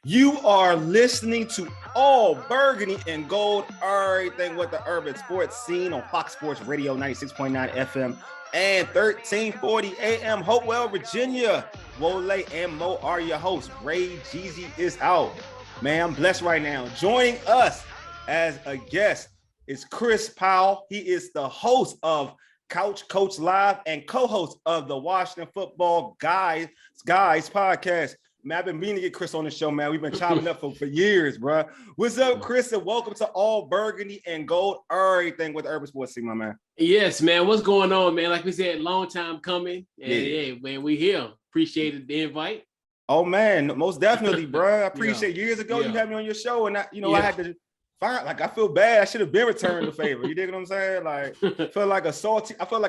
You are listening to All Burgundy and Gold, everything with the urban sports scene on Fox Sports Radio 96.9 FM and 1340 AM, Hopewell, Virginia. Wole and Mo are your hosts. Ray Jeezy is out. Man, I'm blessed right now. Joining us as a guest is Chris Powell. He is the host of Couch Coach Live and co-host of the Washington Football Guys podcast. Man, I've been meaning to get Chris on the show, man. We've been chopping up for years, bro. What's up, Chris? And welcome to All Burgundy and Gold, everything with the urban sports scene, my man. Yes, man. What's going on, man? Like we said, long time coming. And yeah, man, we here. Appreciated the invite. Oh, man, most definitely, bro. I appreciate years ago you had me on your show, and I had to find, like, I feel bad. I should have been returned the favor. You dig what I'm saying? Like, I feel like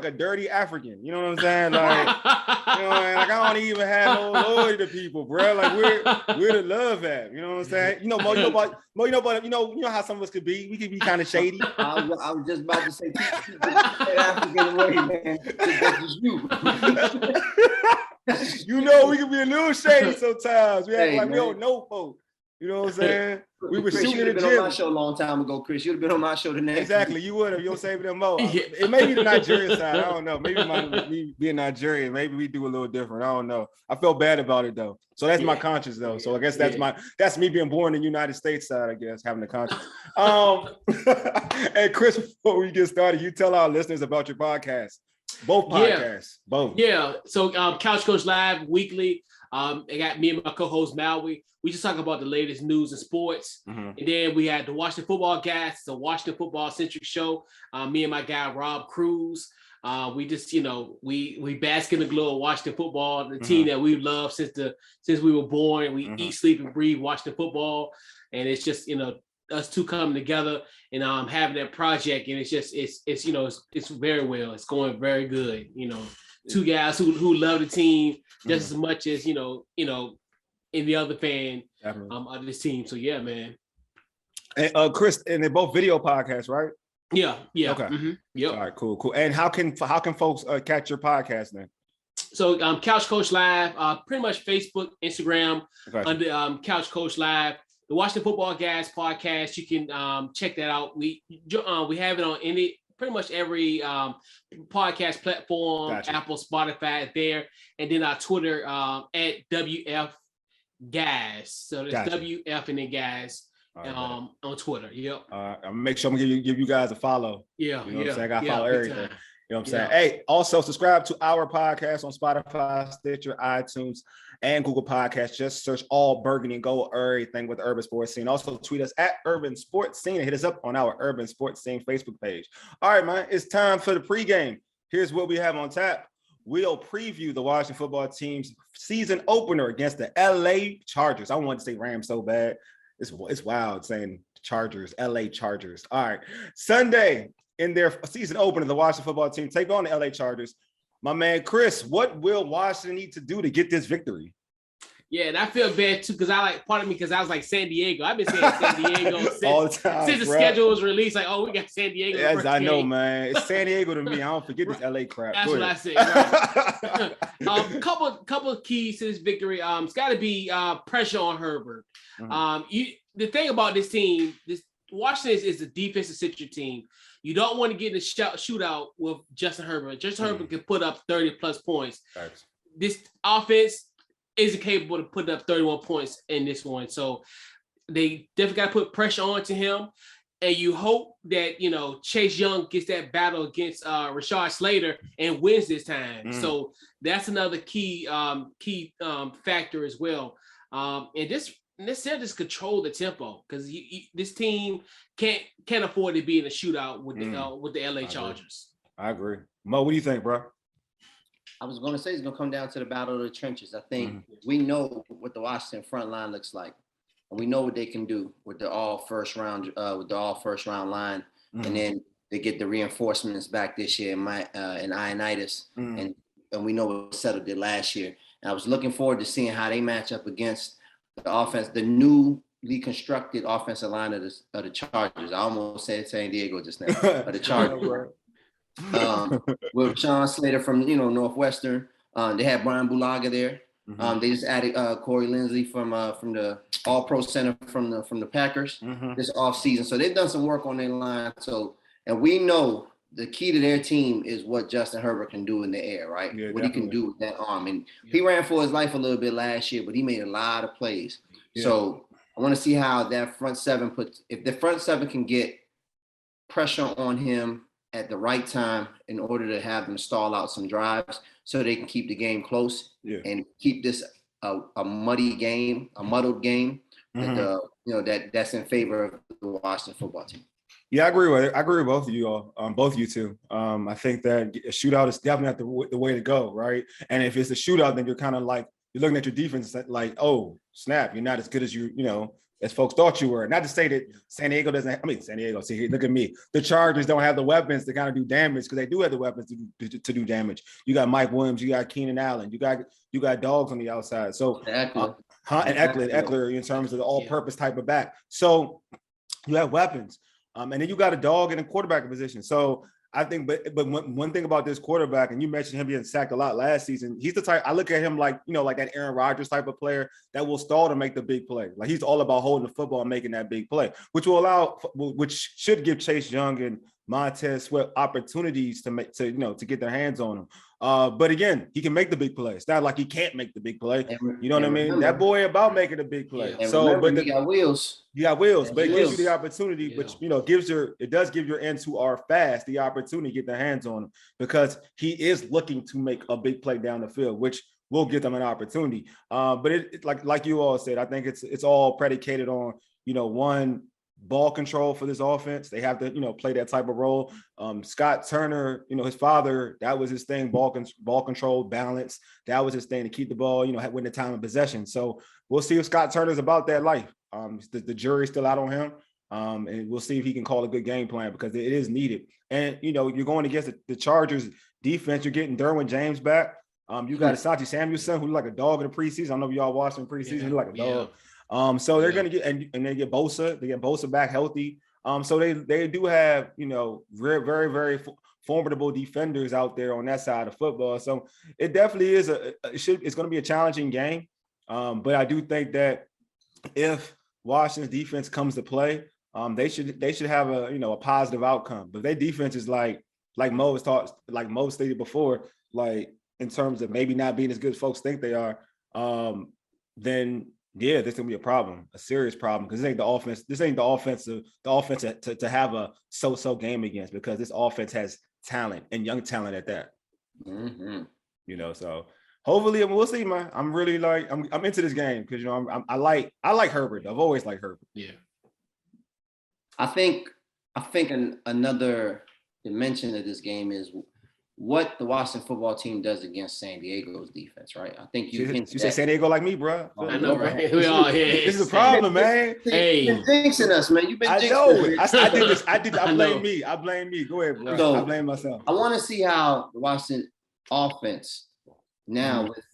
a dirty African. You know what I'm saying? Like, you know, like I don't even have no loyalty to people, bro. Like we're the love at. You know what I'm saying? You know, Mo, you know how some of us could be. We could be kind of shady. I was just about to say, African way, man. That's just you. You know, we can be a little shady sometimes. We act like man. we don't know folks. You know what I'm saying? We were shooting in the been gym. on my show a long time ago, Chris. You'd have been on my show the next Exactly, you would have. You'll save them Mo. It may be the Nigerian side. I don't know. Maybe me being Nigerian, maybe we do a little different. I don't know. I felt bad about it though. So that's my conscience though. So I guess that's me being born in the United States side, I guess, having a conscience. And Chris, before we get started, you tell our listeners about your podcast. Both podcasts. Both. Yeah. So Couch Coach Live weekly. I got me and my co-host Maui. We just talk about the latest news and sports. Mm-hmm. And then we had the Washington Football Guys. It's a Washington football centric show. Me and my guy Rob Cruz. We just, we bask in the glow of Washington football, the team that we've loved since we were born. We eat, sleep, and breathe Washington football. And it's just, us two coming together and having that project. And it's very well. It's going very good. Two guys who love the team just as much as any other fan of this team. So yeah, man. And Chris, and they're both video podcasts, right? Yeah. Okay. Mm-hmm. Yep. All right. Cool. And how can folks catch your podcast then? So Couch Coach Live, pretty much Facebook, Instagram, under Couch Coach Live. The Washington Football Guys podcast, you can check that out. We have it on pretty much every podcast platform, gotcha. Apple, Spotify, there, and then our Twitter at WF Guys. So there's gotcha. WF and then Guys on Twitter. Yep. I'll make sure I'm gonna give you guys a follow. Yeah. You know what I'm saying? I gotta follow everything. Time. You know what I'm saying? Hey, also subscribe to our podcast on Spotify, Stitcher, iTunes, and Google Podcasts. Just search All Burgundy and Gold, everything with the urban sports scene. Also tweet us at Urban Sports Scene and hit us up on our Urban Sports Scene Facebook page. All right, man, it's time for the pregame. Here's what we have on tap. We'll preview the Washington football team's season opener against the LA Chargers. I wanted to say Rams so bad. It's wild saying Chargers, LA Chargers. All right, Sunday. In their season opener, the Washington football team take on the LA Chargers. My man, Chris, what will Washington need to do to get this victory? Yeah, and I feel bad too because I was like San Diego. I've been saying San Diego since the schedule was released. Like, we got San Diego. Yes, I know, man. It's San Diego to me. I don't forget this LA crap. That's what I said. Right? Couple of keys to this victory. It's got to be pressure on Herbert. Mm-hmm. The thing about this team, Washington is a defensive-centric team. You don't want to get in a shootout with Justin Herbert. Justin Herbert can put up 30-plus points. Thanks. This offense isn't capable of putting up 31 points in this one. So they definitely got to put pressure onto him. And you hope that, Chase Young gets that battle against Rashad Slater and wins this time. So that's another key factor as well. And this just control the tempo because this team can't afford to be in a shootout with the LA Chargers. I agree. Mo, what do you think, bro? I was going to say it's going to come down to the battle of the trenches. I think we know what the Washington front line looks like, and we know what they can do with the all first round line, and then they get the reinforcements back this year in Ioannidis, and we know what Settle did last year. And I was looking forward to seeing how they match up against the offense, the newly constructed offensive line of the Chargers. I almost said San Diego just now, but the Chargers. With Sean Slater from Northwestern, they had Brian Bulaga there. They just added Corey Linsley from the All-Pro center from the Packers this offseason. So they've done some work on their line. So, and we know the key to their team is what Justin Herbert can do in the air, right? Yeah, what definitely. he can do with that arm. And he ran for his life a little bit last year, but he made a lot of plays. Yeah. So I want to see how that front seven if the front seven can get pressure on him at the right time in order to have them stall out some drives so they can keep the game close and keep this a muddled game that's in favor of the Washington football team. Yeah, I agree with both of you all, both of you two. I think that a shootout is definitely the way to go, right? And if it's a shootout, then you're kind of like, you're looking at your defense like, oh, snap, you're not as good as as folks thought you were. Not to say that San Diego, see, look at me. The Chargers don't have the weapons to kind of do damage because they do have the weapons to do damage. You got Mike Williams, you got Keenan Allen, you got dogs on the outside. So, and Eckler in terms of the all-purpose type of back. So you have weapons. And then you got a dog in a quarterback position. So I think, but one thing about this quarterback, and you mentioned him being sacked a lot last season, he's the type, I look at him like, like that Aaron Rodgers type of player that will stall to make the big play. Like he's all about holding the football and making that big play, which should give Chase Young and Montez Sweat opportunities to get their hands on him. But again, he can make the big play. It's not like he can't make the big play. You know what I mean? Remember, that boy about making a big play. Yeah. So, but he got wheels. You got wheels, but it gives you the opportunity, which it does give your ends who are fast the opportunity to get their hands on him because he is looking to make a big play down the field, which will give them an opportunity. But it like you all said, I think it's all predicated on one, ball control for this offense. They have to play that type of role. Scott Turner, his father, that was his thing, ball control, balance, that was his thing, to keep the ball win the time of possession. So we'll see if Scott Turner's about that life. The jury's still out on him, and we'll see if he can call a good game plan because it is needed. And you're going against the Chargers defense. You're getting Derwin James back. You got Asante Samuelson, who looked like a dog in the preseason. I don't know if y'all watched him preseason. He looked like a dog. So they're going to get, and they get Bosa. They get Bosa back healthy. So they do have very, very, very formidable defenders out there on that side of football. So it definitely is it's going to be a challenging game. But I do think that if Washington's defense comes to play, they should have a positive outcome. But their defense is like Mo stated before, like in terms of maybe not being as good as folks think they are, then yeah, there's gonna be a problem, a serious problem, because this ain't the offense to have a so-so game against, because this offense has talent and young talent at that. So hopefully, we'll see, man. I'm really I'm into this game because I like Herbert. I've always liked Herbert. Yeah. I think another dimension of this game is what the Washington football team does against San Diego's defense, right? I think you say San Diego like me, bro. I know, right? We all here. This is a problem, man. Hey, you've been jinxing us, man. You've been jinxing us. I did this. I blame me. I blame me. Go ahead, bro. So, I blame myself. I want to see how the Washington offense now with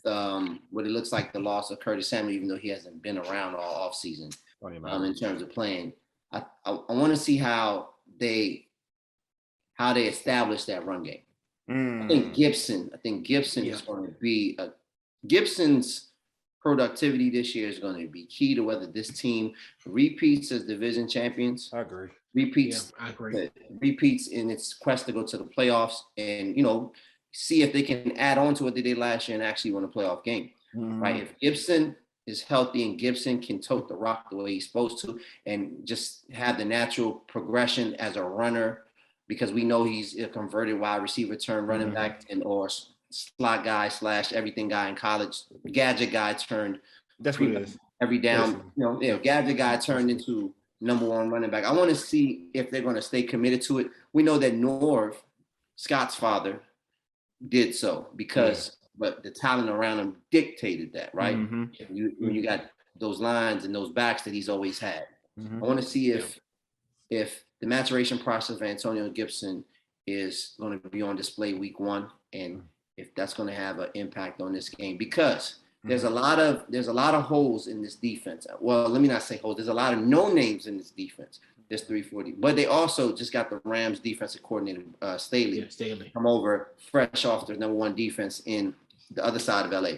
what it looks like the loss of Curtis Samuel, even though he hasn't been around all offseason in terms of playing. I want to see how they establish that run game. I think Gibson is going to be Gibson's productivity this year is going to be key to whether this team repeats as division champions. I agree. I agree. Repeats in its quest to go to the playoffs and, see if they can add on to what they did last year and actually win a playoff game, right? If Gibson is healthy and Gibson can tote the rock the way he's supposed to and just have the natural progression as a runner, because we know he's a converted wide receiver turned running back or slot guy / everything guy in college, gadget guy turned. That's what it is. Every down, gadget guy turned into number one running back. I want to see if they're going to stay committed to it. We know that Norv, Scott's father, did so but the talent around him dictated that, right? When you got those lines and those backs that he's always had. I want to see if the maturation process of Antonio Gibson is going to be on display week 1, and if that's going to have an impact on this game, because there's a lot of holes in this defense. Well, let me not say holes. There's a lot of no names in this defense. There's 340, but they also just got the Rams defensive coordinator Staley come over fresh off their number 1 defense in the other side of LA.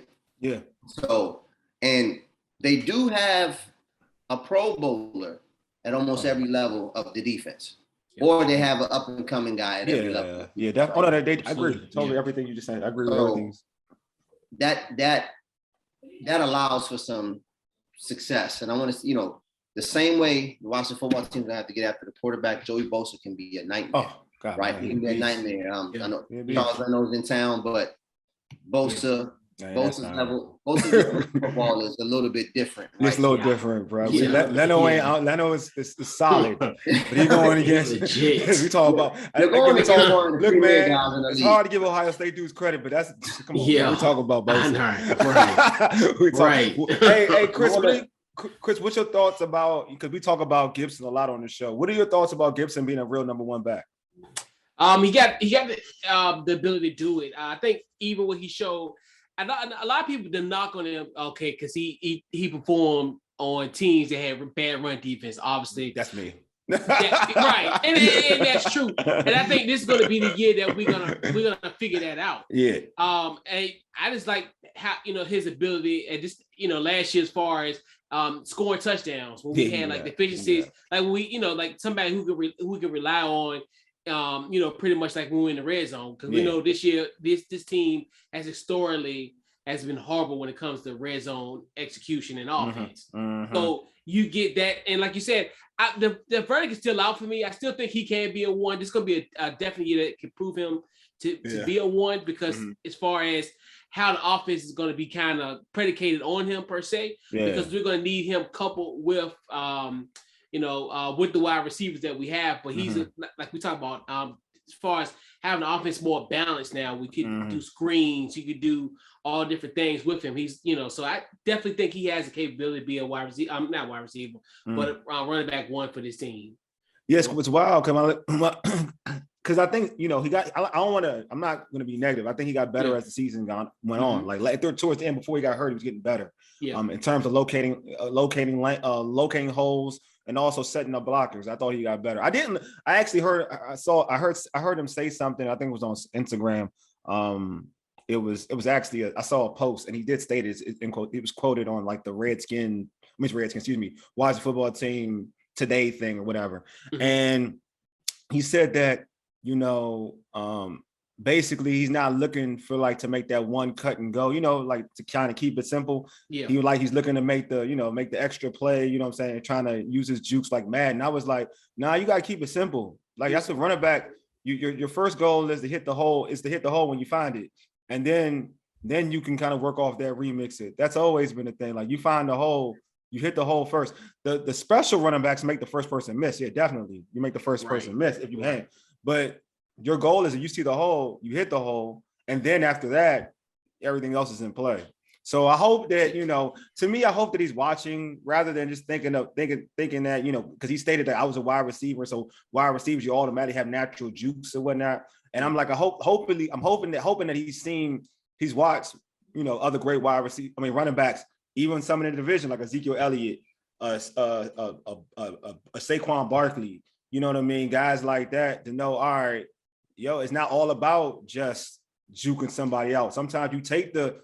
Yeah. So, and they do have a Pro Bowler at almost every level of the defense. Yep. Or they have an up-and-coming guy at every level. Yeah, definitely. Oh, no, I agree. Totally everything you just said. I agree with everything. That allows for some success. And I want to, you know, the same way the Washington football team gonna have to get after the quarterback, Joey Bosa can be a nightmare. Oh, God, right? He can be a nightmare. I know Charles Reynolds in town, but Bosa's level football is a little bit different. Right? It's a little different, bro. Leno ain't Leno is solid, but he's going against we talk about. Look, man, it's hard to give Ohio State dudes credit, but that's come on. Yeah, we talk about Bosa. Right. Hey, Chris, what's your thoughts about? Because we talk about Gibson a lot on the show. What are your thoughts about Gibson being a real number one back? He got the ability to do it. I think even what he showed, a lot of people did knock on him, okay, because he performed on teams that had bad run defense. Obviously, that's me. Right, and that's true. And I think this is going to be the year that we're gonna figure that out. Yeah. And I just like how his ability and just last year as far as scoring touchdowns when we had like deficiencies, like we like somebody who could rely on. Pretty much like when we were in the red zone, because we know this year this team has historically been horrible when it comes to red zone execution and offense. So you get that, and like you said, the verdict is still out for me. I still think he can be a one. This is going to be a definite year that can prove him to be a one, because as far as how the offense is going to be kind of predicated on him per se, because we're going to need him coupled with with the wide receivers that we have. But he's like we talk about as far as having the offense more balanced now. We could do screens, you could do all different things with him. He's so I definitely think he has the capability to be a wide receiver. Not wide receiver, but a running back one for this team. Yes, it's wild because I think he got. I'm not going to be negative. I think he got better as the season went on. Like towards the end, before he got hurt, he was getting better. Yeah. In terms of locating holes. And also setting up blockers. I thought he got better. I heard him say something. I think it was on Instagram. It was actually I saw a post, and he did state it. It was quoted on like the Washington football team today thing or whatever. And he said that basically he's not looking for like to make that one cut and go, like to kind of keep it simple. Yeah. He's looking to make the, make the extra play, what I'm saying, trying to use his jukes like Madden. I was like, nah, you got to keep it simple. Like that's a running back. Your first goal is to hit the hole when you find it. And then you can kind of work off that, remix it. That's always been the thing. Like you find the hole, you hit the hole first. The special running backs make the first person miss. Yeah, definitely. You make the first person miss if you can. But your goal is that you see the hole, you hit the hole, and then after that, everything else is in play. So I hope that, to me, I hope that he's watching rather than just thinking that, because he stated that I was a wide receiver. So wide receivers, you automatically have natural jukes and whatnot. And I'm like, I'm hoping that he's watched, other great running backs, even some in the division, like Ezekiel Elliott, a Saquon Barkley, you know what I mean? Guys like that to know, all right, it's not all about just juking somebody out. Sometimes you take the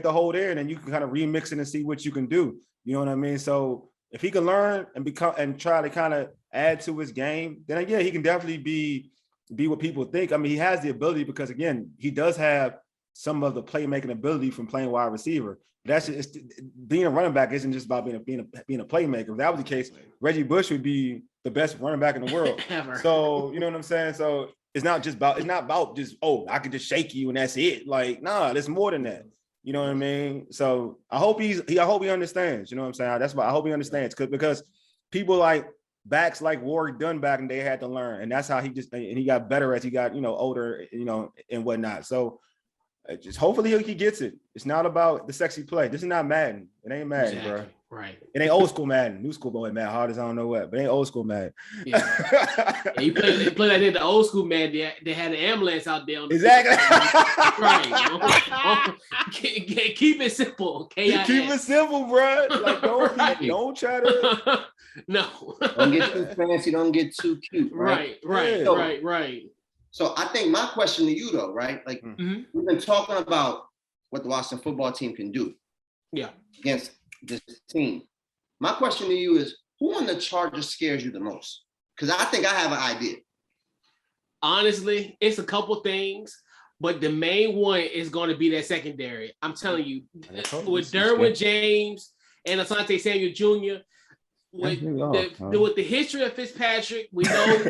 hole there and then you can kind of remix it and see what you can do. You know what I mean? So if he can learn and try to kind of add to his game, then he can definitely be what people think. I mean, he has the ability because again, he does have some of the playmaking ability from playing wide receiver. That's just being a running back isn't just about being a playmaker. If that was the case, Reggie Bush would be the best running back in the world. So you know what I'm saying? So it's not about just, I can just shake you and that's it. Like, nah, there's more than that. You know what I mean? So I hope he understands. You know what I'm saying? That's why I hope he understands because people like backs like Warwick Dunn back and they had to learn, and that's how he got better as he got older, and whatnot. So just hopefully he gets it. It's not about the sexy play. This is not Madden. It ain't Madden, bro. Right. It ainn old school Madden. New school boy Madden. Hard as I don't know what, but it ain't old school Madden. Yeah. He played like that. The old school Madden. They had an ambulance out there. Exactly. Right. Keep it simple. K-I-S. Keep it simple, bro. Like don't try to. No. Don't get too fancy. Don't get too cute. Right. So I think my question to you though, right? Like we've been talking about what the Washington football team can do. against this team. My question to you is, who on the Chargers scares you the most? Because I think I have an idea. Honestly, it's a couple things, but the main one is going to be that secondary. I'm telling you, with Derwin James and Asante Samuel Jr., with the history of Fitzpatrick, we know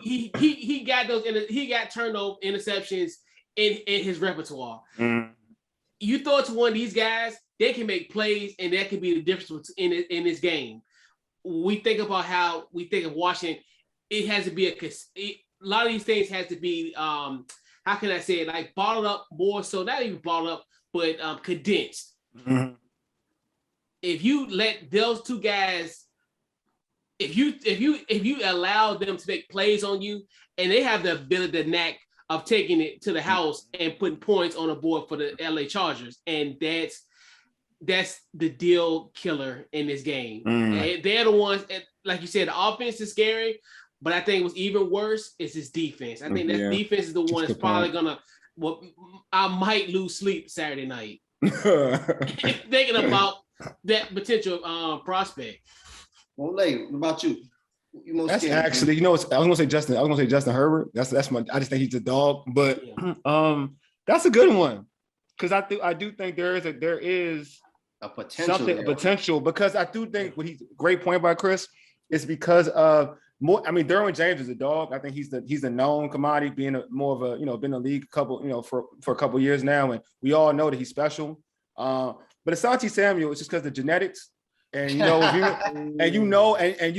he got turnover interceptions in his repertoire. Mm. You throw it to one of these guys, they can make plays, and that could be the difference in this game. We think about how we think of Washington. It has to be a lot of these things has to be how can I say it, like bottled up more so, not even bottled up, but condensed. Mm-hmm. If you let those two guys, if you allow them to make plays on you, and they have the ability, the knack of taking it to the house and putting points on the board for the LA Chargers, and that's the deal killer in this game. And they're the ones, like you said, the offense is scary, but I think what's even worse is his defense. I think that defense is the one that's probably gonna. Well, I might lose sleep Saturday night thinking about that potential prospect. Well, what about you? That's actually, I was gonna say Justin Herbert. That's I just think he's a dog, but that's a good one because I do think there is a potential because I do think what he's great point by Chris is because of more. I mean, Derwin James is a dog. I think he's the known commodity, being more of a been in the league for a couple years now, and we all know that he's special. But Asante Samuel, it's just because the genetics, and you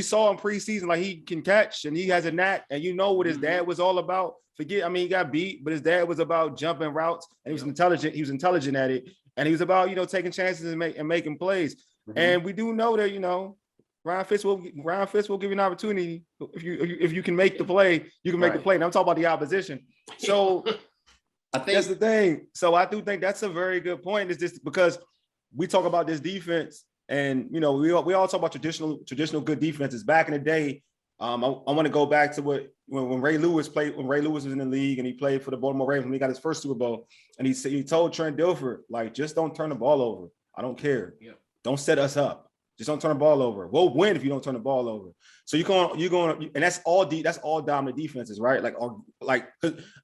saw in preseason, like he can catch and he has a knack, and what his dad was all about. He got beat, but his dad was about jumping routes, and he was intelligent. He was intelligent at it, and he was about taking chances and making plays. Mm-hmm. And we do know that Ryan Fitz will give you an opportunity if you can make the play, you can make the play. And I'm talking about the opposition. So I think that's the thing. So I do think that's a very good point. It's just because we talk about this defense, and we all talk about traditional good defenses. Back in the day, I want to go back to when Ray Lewis played, when Ray Lewis was in the league and he played for the Baltimore Ravens when he got his first Super Bowl, and he told Trent Dilfer, like, just don't turn the ball over. I don't care. Yeah. Don't set us up. Just don't turn the ball over. We'll win if you don't turn the ball over. So you're going, and that's all dominant defenses, right? Like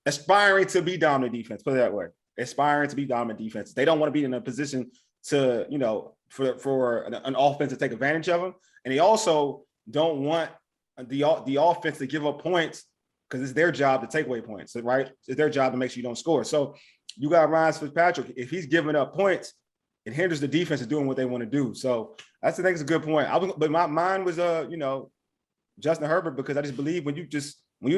aspiring to be dominant defense. Put it that way. Aspiring to be dominant defense. They don't want to be in a position to, for an offense to take advantage of them, and they also don't want the offense to give up points because it's their job to take away points, right? It's their job to make sure you don't score. So you got Ryan Fitzpatrick. If he's giving up points, it hinders the defense of doing what they want to do. So I think it's a good point. But my mind was Justin Herbert, because I just believe when you're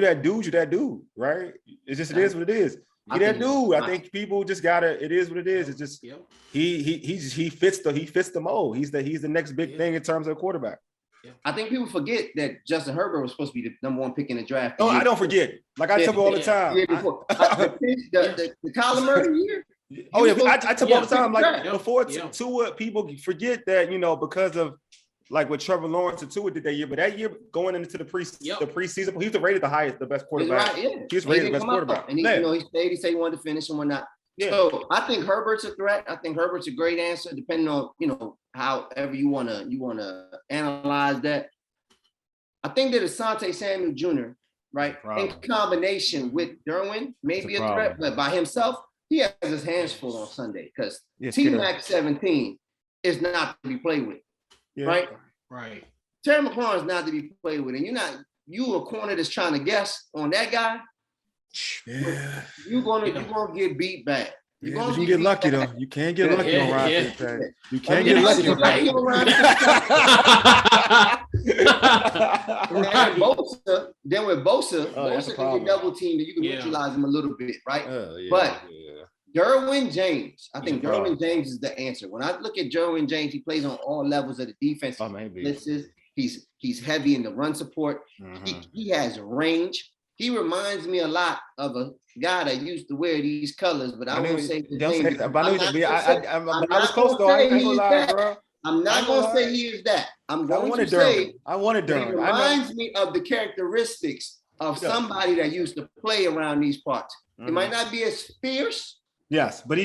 that dude, right? It's just, it is what it is. You're that dude. I think people just gotta. It is what it is. It's just he fits the mold. He's the next big thing in terms of a quarterback. I think people forget that Justin Herbert was supposed to be the number one pick in the draft. Oh, I don't forget. Like I tell you all the time. The Kyler Murray year. Oh yeah, I tell you all the time. Like before Tua, people forget that because of like what Trevor Lawrence and Tua did that year. But that year going into the preseason, he was rated the best quarterback. Right, yeah. He was rated the best quarterback. And he stayed. He said he wanted to finish and whatnot. Yeah. So I think Herbert's a threat. I think Herbert's a great answer, depending on however you wanna analyze that. I think that Asante Samuel Jr., right, in combination with Derwin, may be a threat, but by himself, he has his hands full on Sunday because T-Mac 17 is not to be played with, right? Right. Terry McLaurin is not to be played with, and you a corner that's trying to guess on that guy. Yeah, you're gonna get beat bad. You can get lucky though. You can't get lucky on Ryan Fitzpatrick. You can't get lucky on Ryan. Then with Bosa, Bosa can get double teamed and you can neutralize him a little bit, right? But Derwin James, I think Derwin James is the answer. When I look at Derwin James, he plays on all levels of the defense. He's heavy in the run support. Mm-hmm. He has range. He reminds me a lot of a guy that used to wear these colors, but I won't say the name. I was close though. I ain't gonna lie, bro. I'm not gonna say he is that. I'm going to say I wanted Durham. He reminds me of the characteristics of somebody that used to play around these parts. Mm-hmm. It might not be as fierce. Yes, but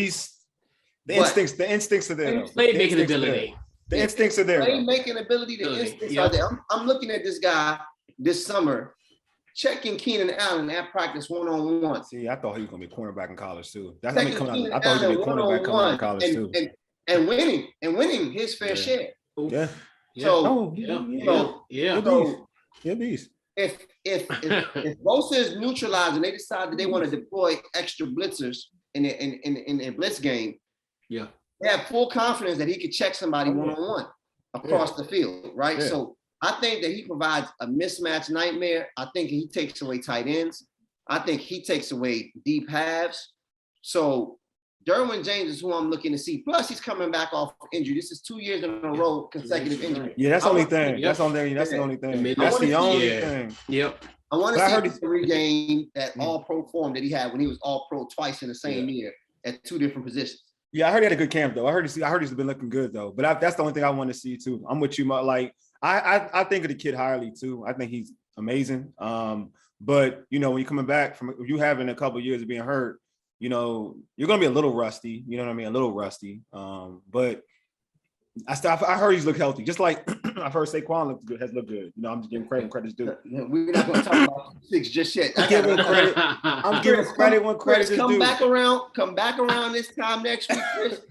The instincts are there. Playmaking ability. The instincts are there. Playmaking ability, the instincts are there. I'm looking at this guy this summer, checking Keenan Allen at practice one-on-one. See, I thought he was going to be a cornerback in college too. I thought he was going to be a cornerback coming out of college too. And winning his fair share. Yeah. So, beast. If Bosa is neutralized and they decide that they want to deploy extra blitzers in a blitz game, they have full confidence that he could check somebody one-on-one across the field, right? Yeah. So I think that he provides a mismatch nightmare. I think he takes away tight ends. I think he takes away deep halves. So Derwin James is who I'm looking to see. Plus, he's coming back off injury. This is 2 years in a row consecutive injury. Yeah, that's the only thing. That's the only thing. That's the only thing. Yep. I want to see him regain that all-pro form that he had when he was all-pro twice in the same year at two different positions. Yeah, I heard he had a good camp though. I heard he's been looking good though. But that's the only thing I want to see too. I'm with you, like I think of the kid highly too. I think he's amazing. But when you're coming back from you having a couple of years of being hurt, you're gonna be a little rusty. You know what I mean? A little rusty. But I heard he's looked healthy. Just like I've heard Saquon has looked good. I'm just giving credit when credit's due. We're not gonna talk about six just yet. I'm giving credit when credit is due. Come back around this time next week, Chris.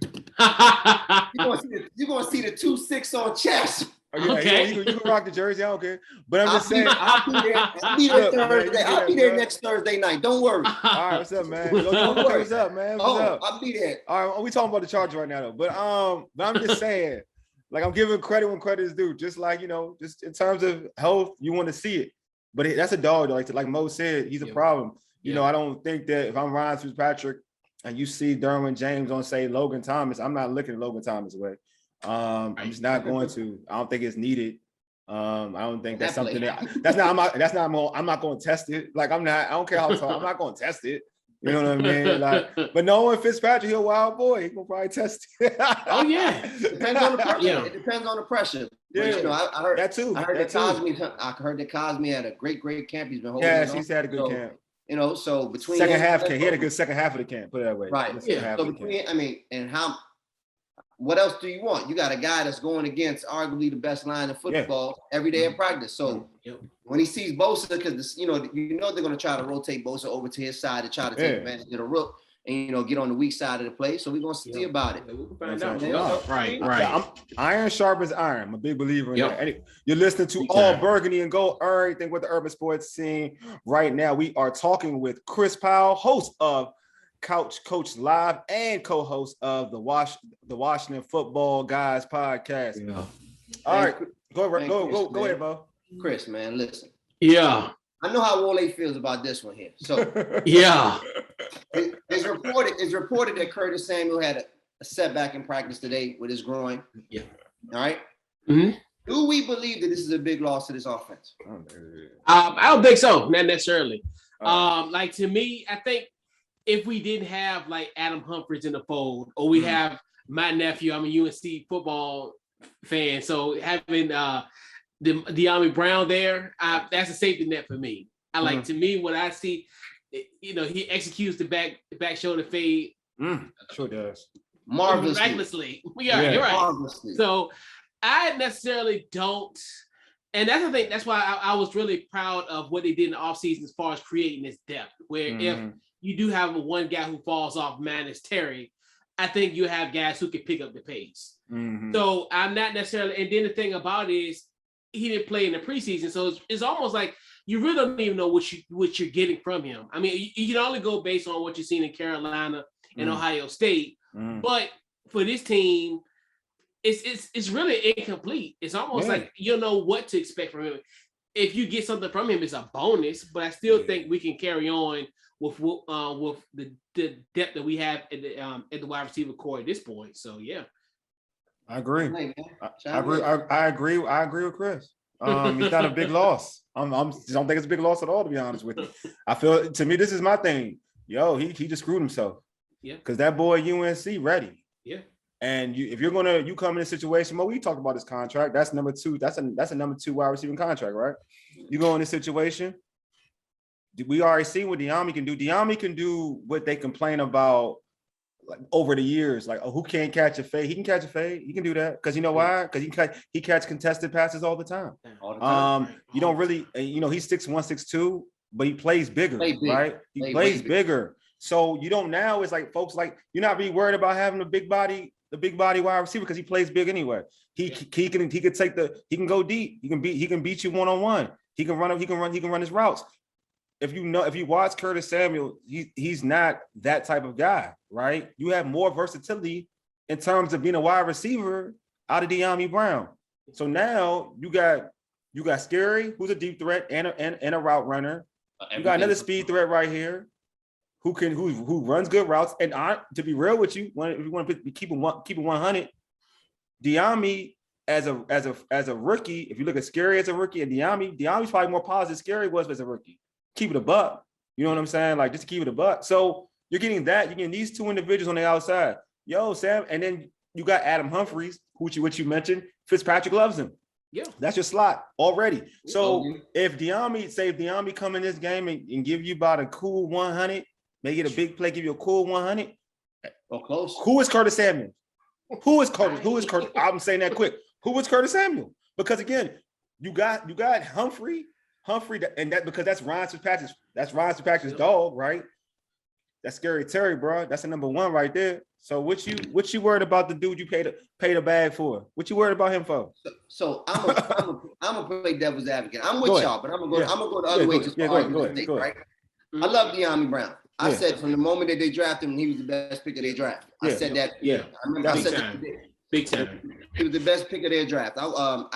You're gonna see the 2-6 on chest. Okay. You can rock the jersey. I don't care. But I'm just saying. I'll be there Thursday. I'll be there next Thursday night. Don't worry. All right, what's up, man? What's up, man? What's up? I'll be there. All right, we talking about the Chargers right now, though. But I'm just saying, like, I'm giving credit when credit is due. Just like just in terms of health, you want to see it. But that's a dog, though. Like Mo said, he's a problem. I don't think that if I'm Ryan Fitzpatrick and you see Derwin James on, say, Logan Thomas, I'm not looking at Logan Thomas' way. I'm just not going to. I don't think it's needed. I don't think that's something I'm not going to test it. Like I don't care how tall. I'm not going to test it. You know what I mean? Like, but knowing Fitzpatrick, he's a wild boy. He can probably test it. Oh yeah. Depends on the pressure. It depends on the pressure. Yeah. But, I heard that too. I heard that Cosme had a great camp. He's been holding. Yes, he's had a good camp. So between second half camp, he had a good second half of the camp. Put it that way. Right. So between, what else do you want? You got a guy that's going against arguably the best line in football every day in practice. So when he sees Bosa, because they're going to try to rotate Bosa over to his side to try to take advantage of the rook and get on the weak side of the play. So we're going to see about it. We'll find out. Right. Iron sharpens iron. I'm a big believer in that. You're listening to All Burgundy and Gold, everything with the urban sports scene. Right now, we are talking with Chris Powell, host of Couch Coach Live and co-host of the Washington Football Guys podcast. Yeah. All right, go ahead, Bo. Chris, man, listen. Yeah. I know how Wole feels about this one here. So yeah. It's reported that Curtis Samuel had a setback in practice today with his groin. Yeah. All right. Mm-hmm. Do we believe that this is a big loss to this offense? I don't think so, not necessarily. Like to me, I think if we didn't have like Adam Humphries in the fold, or we have my nephew, I'm a UNC football fan, so having De'Ami Brown there, that's a safety net for me. To me, what I see, he executes the back shoulder fade. Sure does. Marvelously. You're right. Marvelously. So I necessarily don't, and that's the thing. That's why I was really proud of what they did in the offseason as far as creating this depth, where if you do have one guy who falls off, Manus Terry, I think you have guys who can pick up the pace. So I'm not necessarily, and then the thing about it is he didn't play in the preseason. So it's almost like you really don't even know what you're getting from him. I mean, you can only go based on what you've seen in Carolina and Ohio State. But for this team, it's really incomplete. It's almost like you don't know what to expect from him. If you get something from him, it's a bonus, but I still think we can carry on with the depth that we have at the wide receiver core at this point. So yeah, I agree. I agree with Chris. He's not a big loss. I don't think it's a big loss at all, to be honest with you. I feel, to me, this is my thing. He just screwed himself. Yeah, because that boy UNC ready. Yeah. And if you come in a situation, we talked about this contract. That's number 2. That's a number 2 wide receiving contract, right? You go in this situation. We already see what De'Ami can do. De'Ami can do what they complain about like over the years, like, oh, who can't catch a fade? He can catch a fade. He can do that because you know why? Because he catch contested passes all the time. You don't really, he's 6'1", 6'2", but he plays bigger, right? He plays bigger. So you don't now. It's like folks like you're not really worried about having the big body wide receiver because he plays big anyway. He can go deep. He can beat you one-on-one. He can run his routes. If you watch Curtis Samuel, he's not that type of guy, right? You have more versatility in terms of being a wide receiver out of De'Ami Brown. So now you got Scary, who's a deep threat and a route runner. You got another speed threat right here, who runs good routes. And to be real with you, if you want to keep it 100, De'Ami as a rookie, if you look at Scary as a rookie and De'Ami's probably more positive Scary was as a rookie. Keep it a buck. You know what I'm saying? Like, just to keep it a buck. So you're getting these two individuals on the outside. Yo, Sam, and then you got Adam Humphries, which you mentioned. Fitzpatrick loves him. Yeah, that's your slot already. So if De'Ami come in this game and give you about a cool 100, make it a big play, give you a cool 100. Or close. Who is Curtis Samuel? Who is Curtis? I'm saying that quick. Who is Curtis Samuel? Because again, you got Humphrey, and that because that's Ryan Fitzpatrick's. That's Ryan Fitzpatrick's dog, right? That's Scary Terry, bro. That's the number one right there. So what you worried about the dude you paid a bag for? What you worried about him for? So I'm gonna play devil's advocate. I'm with y'all, but I'm gonna go the other way. Go ahead. I love De'Ami Brown. I said from the moment that they drafted him, he was the best pick of their draft. I said that. Yeah. I remember I said that. Big time. He was the best pick of their draft. One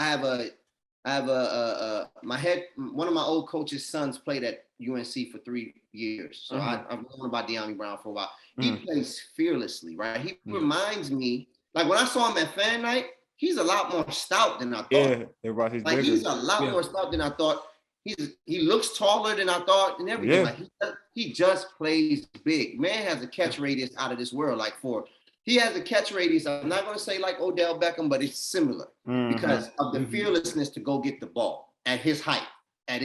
of my old coach's sons played at UNC for 3 years. So I've known about De'Ami Brown for a while. He plays fearlessly, right? He reminds me, like when I saw him at fan night, he's a lot more stout than I thought. Yeah, he's a lot more stout than I thought. He looks taller than I thought and everything. Yeah. Like he just plays big. Man has a catch radius out of this world. He has a catch radius. I'm not going to say like Odell Beckham, but it's similar because of the fearlessness to go get the ball at his height. I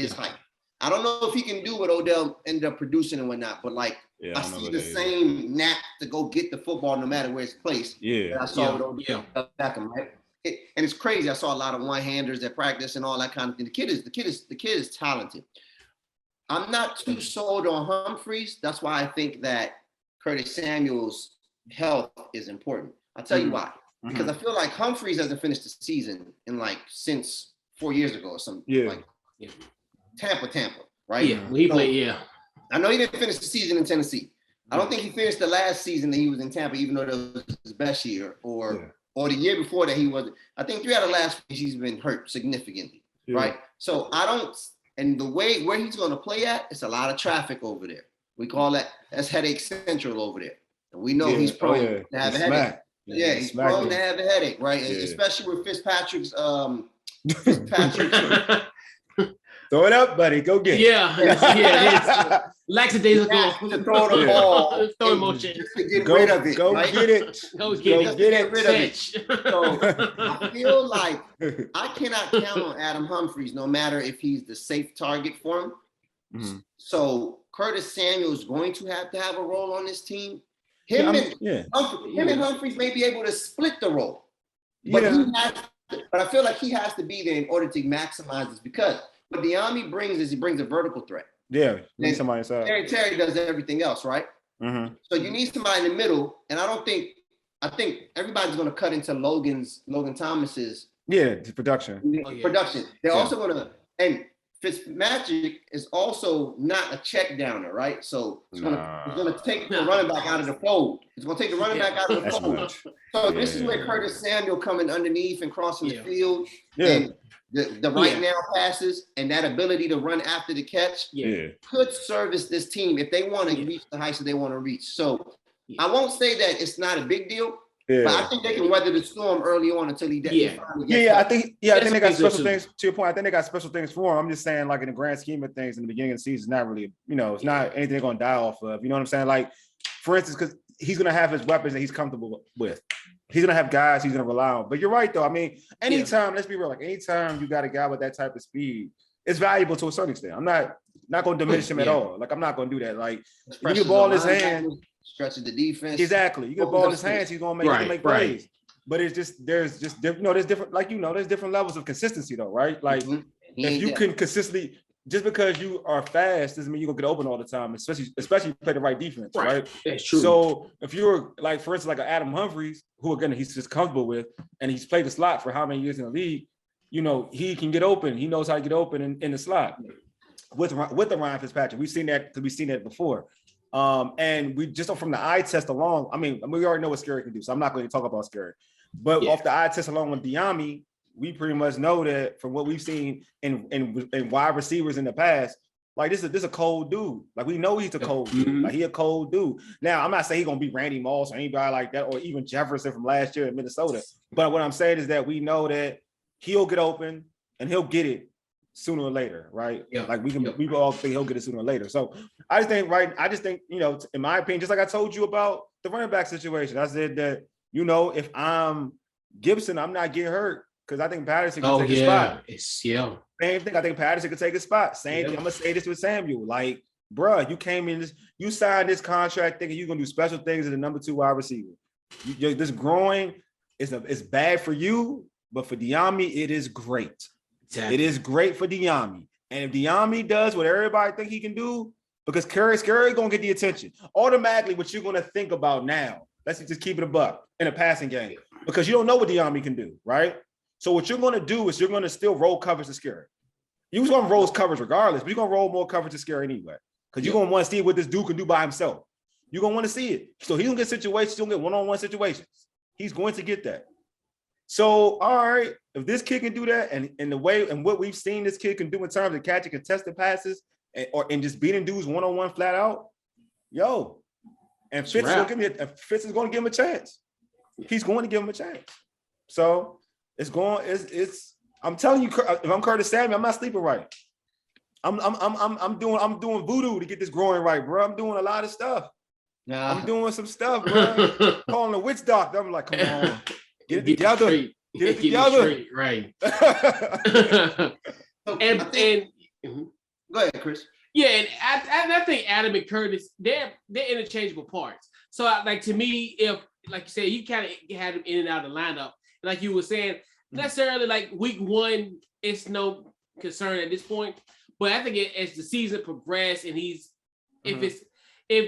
don't know if he can do what Odell ended up producing and whatnot, but I see the same knack to go get the football no matter where it's placed. Yeah, I saw with Odell Beckham, right? And it's crazy. I saw a lot of one-handers at practice and all that kind of thing. The kid is talented. I'm not too sold on Humphries. That's why I think that Curtis Samuel's health is important. I'll tell you why. Because I feel like Humphries hasn't finished the season since 4 years ago or something. Yeah. Tampa, right? Yeah, he played, yeah. I know he didn't finish the season in Tennessee. I don't think he finished the last season that he was in Tampa, even though that was his best year, or the year before that he wasn't. I think 3 out of the last 4 he's been hurt significantly, right? So and the way where he's going to play at, it's a lot of traffic over there. We call that's headache central over there. And we know he's prone to have a headache. Yeah, he's prone to have a headache, right? Yeah. Especially with Fitzpatrick's Throw it up, buddy. Go get it. Yeah. Lackadaisical. To throw the ball. Throw motion. To get rid of it. Go right? get it. Go get rid of it. So I feel like I cannot count on Adam Humphries no matter if he's the safe target for him. Mm-hmm. So Curtis Samuel is going to have a role on this team. Him and Humphries may be able to split the role. But I feel like he has to be there in order to maximize this because what De'Ami brings is he brings a vertical threat. Yeah, you need somebody inside. Terry does everything else, right? Mm-hmm. So you need somebody in the middle, and I think everybody's going to cut into Logan Thomas's production. Production. They're also going to, and Fitzmagic is also not a check downer, right? So it's going to take the running back out of the fold. It's going to take the running back out of the fold. So this is where Curtis Samuel coming underneath and crossing the field. And the now passes and that ability to run after the catch could service this team if they want to reach the heights that they want to reach. So I won't say that it's not a big deal, but I think they can weather the storm early on until he finally gets I think they got special things. To your point, I think they got special things for him. I'm just saying, like in the grand scheme of things, in the beginning of the season, it's not really, it's not anything they're going to die off of. You know what I'm saying? Like, for instance, because he's going to have his weapons that he's comfortable with. He's going to have guys he's going to rely on. But you're right, though. I mean, anytime, let's be real, like anytime you got a guy with that type of speed, it's valuable to a certain extent. I'm not going to diminish him at all. Like, I'm not going to do that. Like, you get the ball in his hands, stretches the defense. Exactly. You get the ball in his hands, he's going to make plays. But it's just there's different, like, there's different levels of consistency though, right? Like, if you can consistently, just because you are fast doesn't mean you're gonna get open all the time, especially if you play the right defense, right? That's true. So if you're like, for instance, like an Adam Humphries, who again he's just comfortable with, and he's played the slot for how many years in the league, he can get open. He knows how to get open in the slot. With the Ryan Fitzpatrick, we've seen that before. And we just from the eye test alone. I mean, we already know what Scary can do, so I'm not going to talk about Scary. But off the eye test alone with Diami, we pretty much know that from what we've seen in wide receivers in the past, like this is a cold dude. Like, we know he's a cold dude. Like, he a cold dude. Now, I'm not saying he's gonna be Randy Moss or anybody like that, or even Jefferson from last year in Minnesota. But what I'm saying is that we know that he'll get open and he'll get it sooner or later, right? Yeah. Like, we all think he'll get it sooner or later. So I just think, in my opinion, just like I told you about the running back situation, I said that, if I'm Gibson, I'm not getting hurt. Because I think Patterson can take a spot. Same thing. I think Patterson could take a spot. Same thing. I'm gonna say this with Samuel. Like, bruh, you came in you signed this contract thinking you're gonna do special things as the number 2 wide receiver. This growing is bad for you, but for Diami, it is great. Exactly. It is great for Diami. And if Diami does what everybody think he can do, because Scary gonna get the attention. Automatically, what you're gonna think about now, let's just keep it a buck in a passing game, because you don't know what Diami can do, right? So what you're going to do is you're going to still roll coverage to Scary. You're going to roll coverage regardless, but you're going to roll more coverage to Scary anyway, because you're going to want to see what this dude can do by himself. You're going to want to see it. So he's going to get situations. He's going to get one-on-one situations. He's going to get that. So, all right, if this kid can do that, and the way and what we've seen this kid can do in terms of catching contested passes and just beating dudes one-on-one flat out, and Fitz is going to give him a chance. He's going to give him a chance. So I'm telling you, if I'm Curtis Samuel, I'm not sleeping right. I'm doing voodoo to get this growing right, bro. I'm doing a lot of stuff. Nah. I'm doing some stuff, bro. Calling the witch doctor. I'm like, come on, get it together. Get it together. Straight, right. and go ahead, Chris. Yeah, and I think Adam and Curtis, they're interchangeable parts. So, like, to me, if, like you said, you kind of had him in and out of the lineup, like you were saying, necessarily like week 1, it's no concern at this point. But I think as the season progresses and if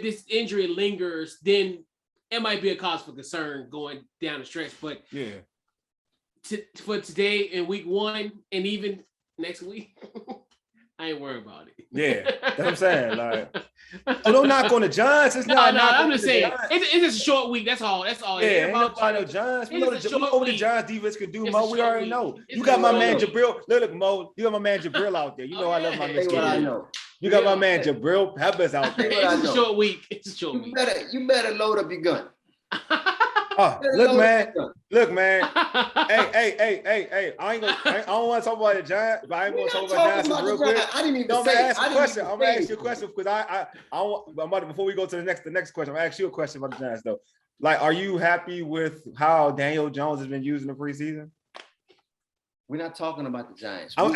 this injury lingers, then it might be a cause for concern going down the stretch. But for today in week 1 and even next week, I ain't worried about it. Yeah, that's what I'm saying. Like, don't knock on the Giants. It's not. No, I'm just saying it's just a short week. That's all. Yeah, ain't nobody no Giants. We know what the Giants defense can do, Mo. We already know. You got my man Jabril. Look, Mo. You got my man Jabril out there. You know I love my man. I know. You got my man Jabril Peppers out there. It's a short week. You better load up your gun. Look, man. Hey. I don't want to talk about the Giants, but I ain't going to talk about the Giants real quick. I didn't even say it. I'm going to ask you a question because before we go to the next question, I'm going to ask you a question about the Giants, though. Like, are you happy with how Daniel Jones has been used in the preseason? We're not talking about the Giants. I'm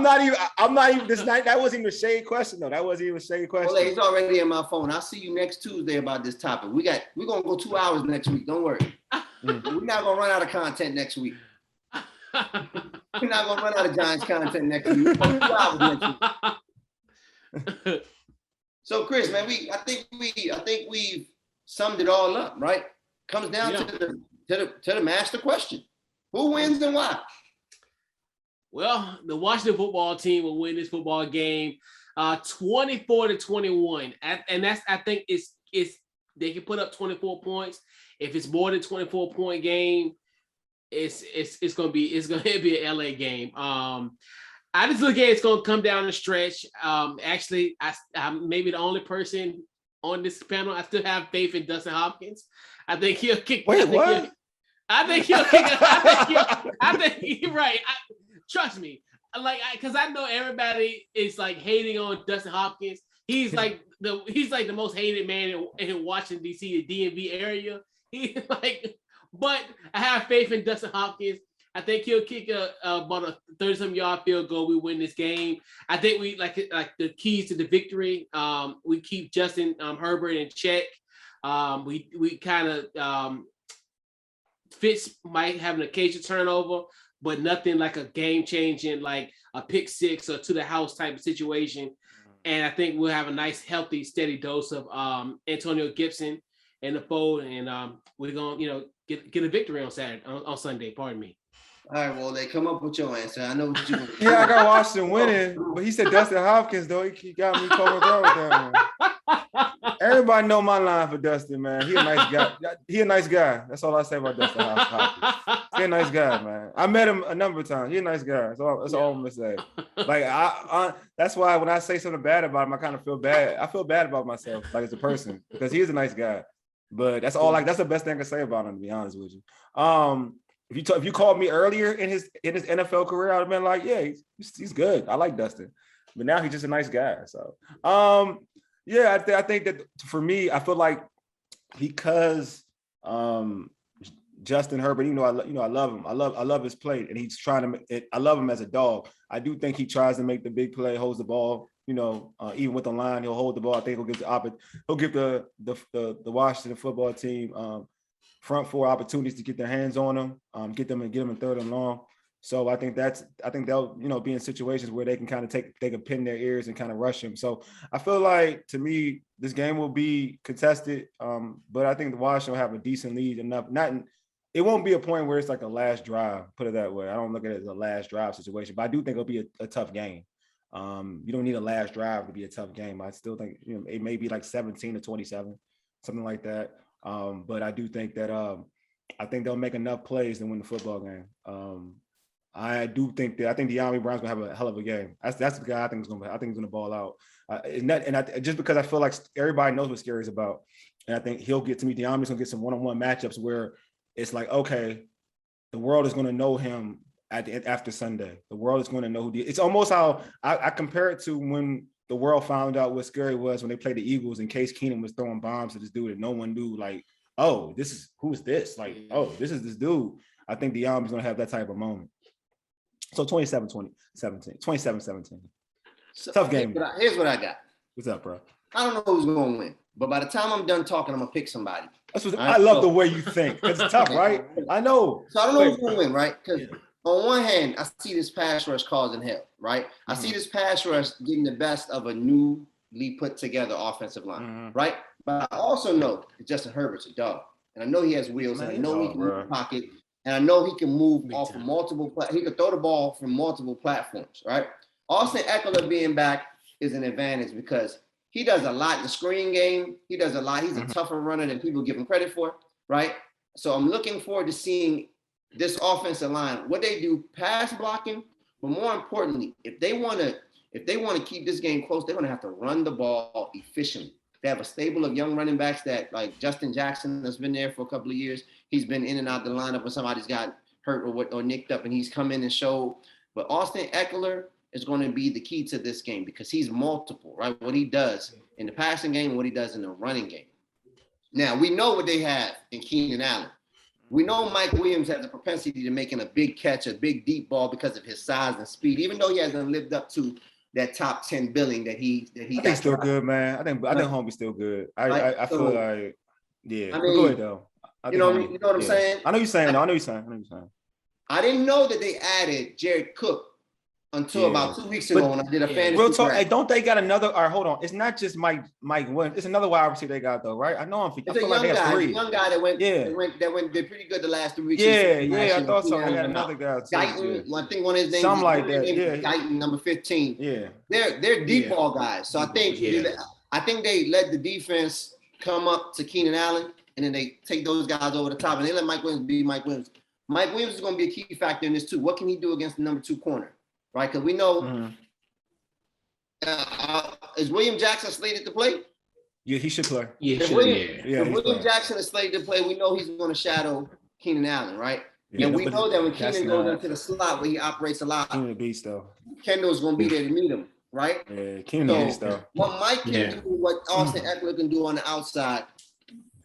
not even. That wasn't even a shade question, though. That wasn't even a shade question. Well, he's already in my phone. I'll see you next Tuesday about this topic. We're gonna go 2 hours next week. Don't worry. We're not gonna run out of content next week. We're not gonna run out of Giants content next week. 2 hours next week. So, Chris, man, I think we've summed it all up, right? Comes down to the master question: who wins and why? Well, the Washington football team will win this football game, 24-21, and that's I think it's they can put up 24 points. If it's more than 24-point game, it's gonna be an LA game. I just look at it's gonna come down the stretch. Actually, I'm maybe the only person on this panel. I still have faith in Dustin Hopkins. I think he'll kick. Wait, what? I think he'll kick. I think you're right. Trust me. Because I know everybody is like hating on Dustin Hopkins. He's like the most hated man in Washington D.C., the DMV area. But I have faith in Dustin Hopkins. I think he'll kick about a 30-some yard field goal. We win this game. I think we like the keys to the victory. We keep Justin Herbert in check. We kind of Fitz might have an occasional turnover, but nothing like a game changing, like a pick six or to the house type of situation. And I think we'll have a nice, healthy, steady dose of Antonio Gibson in the fold, and we're gonna get a victory on Sunday. Pardon me. All right, well, they come up with your answer. I know what you want. Yeah, I got Washington winning, but he said Dustin Hopkins, though. He got me covered up with that one. Everybody know my line for Dustin, man. He a nice guy. He a nice guy. That's all I say about Dustin Hopkins. He a nice guy, man. I met him a number of times. He a nice guy. That's all I'm gonna say. Like I that's why when I say something bad about him, I kind of feel bad. I feel bad about myself, like as a person, because he is a nice guy. But that's all. Like that's the best thing I can say about him, to be honest with you. If you called me earlier in his NFL career, I'd have been like, yeah, he's good. I like Dustin, but now he's just a nice guy. So, yeah, I think that for me, I feel like because Justin Herbert, I love him. I love his play, and he's trying to. I love him as a dog. I do think he tries to make the big play, holds the ball. Even with the line, he'll hold the ball. I think he'll give the Washington football team front four opportunities to get their hands on them, get them in third and long. So I think they'll be in situations where they can kind of they can pin their ears and kind of rush him. So I feel like, to me, this game will be contested, but I think the Washington will have a decent lead enough. It won't be a point where it's like a last drive, put it that way. I don't look at it as a last drive situation, but I do think it'll be a tough game. You don't need a last drive to be a tough game. I still think it may be like 17-27, something like that. But I do think that I think they'll make enough plays to win the football game. I think the Army Brown's gonna have a hell of a game. That's the guy I think he's gonna ball out. Just because I feel like everybody knows what Scary's about, and I think he'll get to me. The Army's gonna get some one-on-one matchups where it's like, okay, the world is gonna know him after Sunday. The world is gonna know who. It's almost how I compare it to when the world found out what Scary was when they played the Eagles and Case Keenum was throwing bombs at this dude and no one knew, like, oh, who's this? Like, oh, this is this dude. I think the Army's gonna have that type of moment. So 27-17. Tough game. Here's what I got. What's up, bro? I don't know who's gonna win, but by the time I'm done talking, I'm gonna pick somebody. I love the way you think. It's tough, right? I know. So I don't know who's gonna win, right? Because on one hand, I see this pass rush causing hell, right? I see this pass rush getting the best of a newly put together offensive line, right? But I also know that Justin Herbert's a dog. And I know he has wheels, and I know he can move the pocket, and I know he can move off of multiple he can throw the ball from multiple platforms, right? Austin Eckler being back is an advantage because he does a lot in the screen game. He does a lot. He's a tougher runner than people give him credit for, right? So I'm looking forward to seeing this offensive line, what they do pass blocking, but more importantly, if they want to keep this game close, they're going to have to run the ball efficiently. They have a stable of young running backs that, like Justin Jackson, that's been there for a couple of years. He's been in and out the lineup when somebody's got hurt or nicked up, and he's come in and showed. But Austin Eckler is going to be the key to this game because he's multiple, right? What he does in the passing game and what he does in the running game. Now, we know what they have in Keenan Allen. We know Mike Williams has a propensity to making a big catch, a big deep ball because of his size and speed, even though he hasn't lived up to that top 10 billing that he I think he's still good, man. I think Homie's still good. I feel like, yeah. I mean, go ahead, though. You know what I'm saying? I know you're saying. I know you're saying. I didn't know that they added Jared Cook until about 2 weeks ago when I did a fantasy. Real talk. Hey, don't they got another? All right, hold on. It's not just Mike Williams. It's another wide receiver they got though, right? I know. It's a young guy. A young guy that went. Did pretty good the last 3 weeks. Yeah. I thought so. They had another guy. Guyton, I think one of his names. Something like that. Yeah. Guyton, number 15. Yeah. They're deep ball guys. So I think they let the defense come up to Keenan Allen, and then they take those guys over the top, and they let Mike Williams be Mike Williams. Mike Williams is going to be a key factor in this too. What can he do against the number 2 corner? Right, because we know is William Jackson slated to play? Yeah, he should play. If William Jackson is slated to play, we know he's going to shadow Keenan Allen, right? Yeah, and we know that when Keenan goes into the slot where he operates a lot, Keenan the beast though. Kendall's going to be there to meet him, right? Yeah, Keenan the beast though. What Mike can do, what Austin Eckler can do on the outside,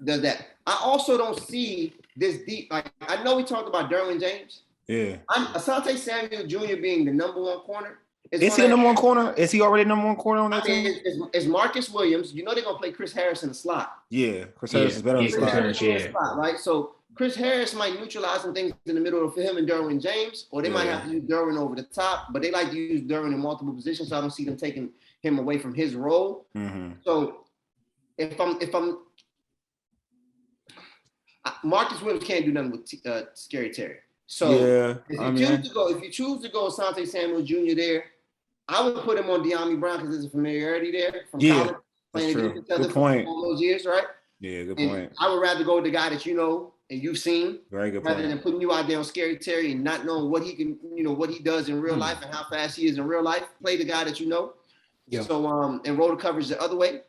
does that. I also don't see this deep. Like I know we talked about Derwin James. Yeah. Asante Samuel Jr. being the number one corner. Is he the number one corner? Is he already number one corner on that team? It's Marcus Williams. You know they're gonna play Chris Harris in the slot. Yeah, Chris Harris is better on the slot. Right? So Chris Harris might neutralize some things in the middle for him and Derwin James, or they might have to use Derwin over the top, but they like to use Derwin in multiple positions, so I don't see them taking him away from his role. Mm-hmm. So if I'm Marcus Williams can't do nothing with Scary Terry. So if you choose to go Asante Samuel Jr. there, I would put him on De'Ami Brown because there's a familiarity there from college playing against each other for all those years, right? Yeah, good point. I would rather go with the guy that you know and you've seen, very good rather than putting you out there on Scary Terry and not knowing what he can, what he does in real life and how fast he is in real life. Play the guy that you know. Yeah. So and roll the coverage the other way.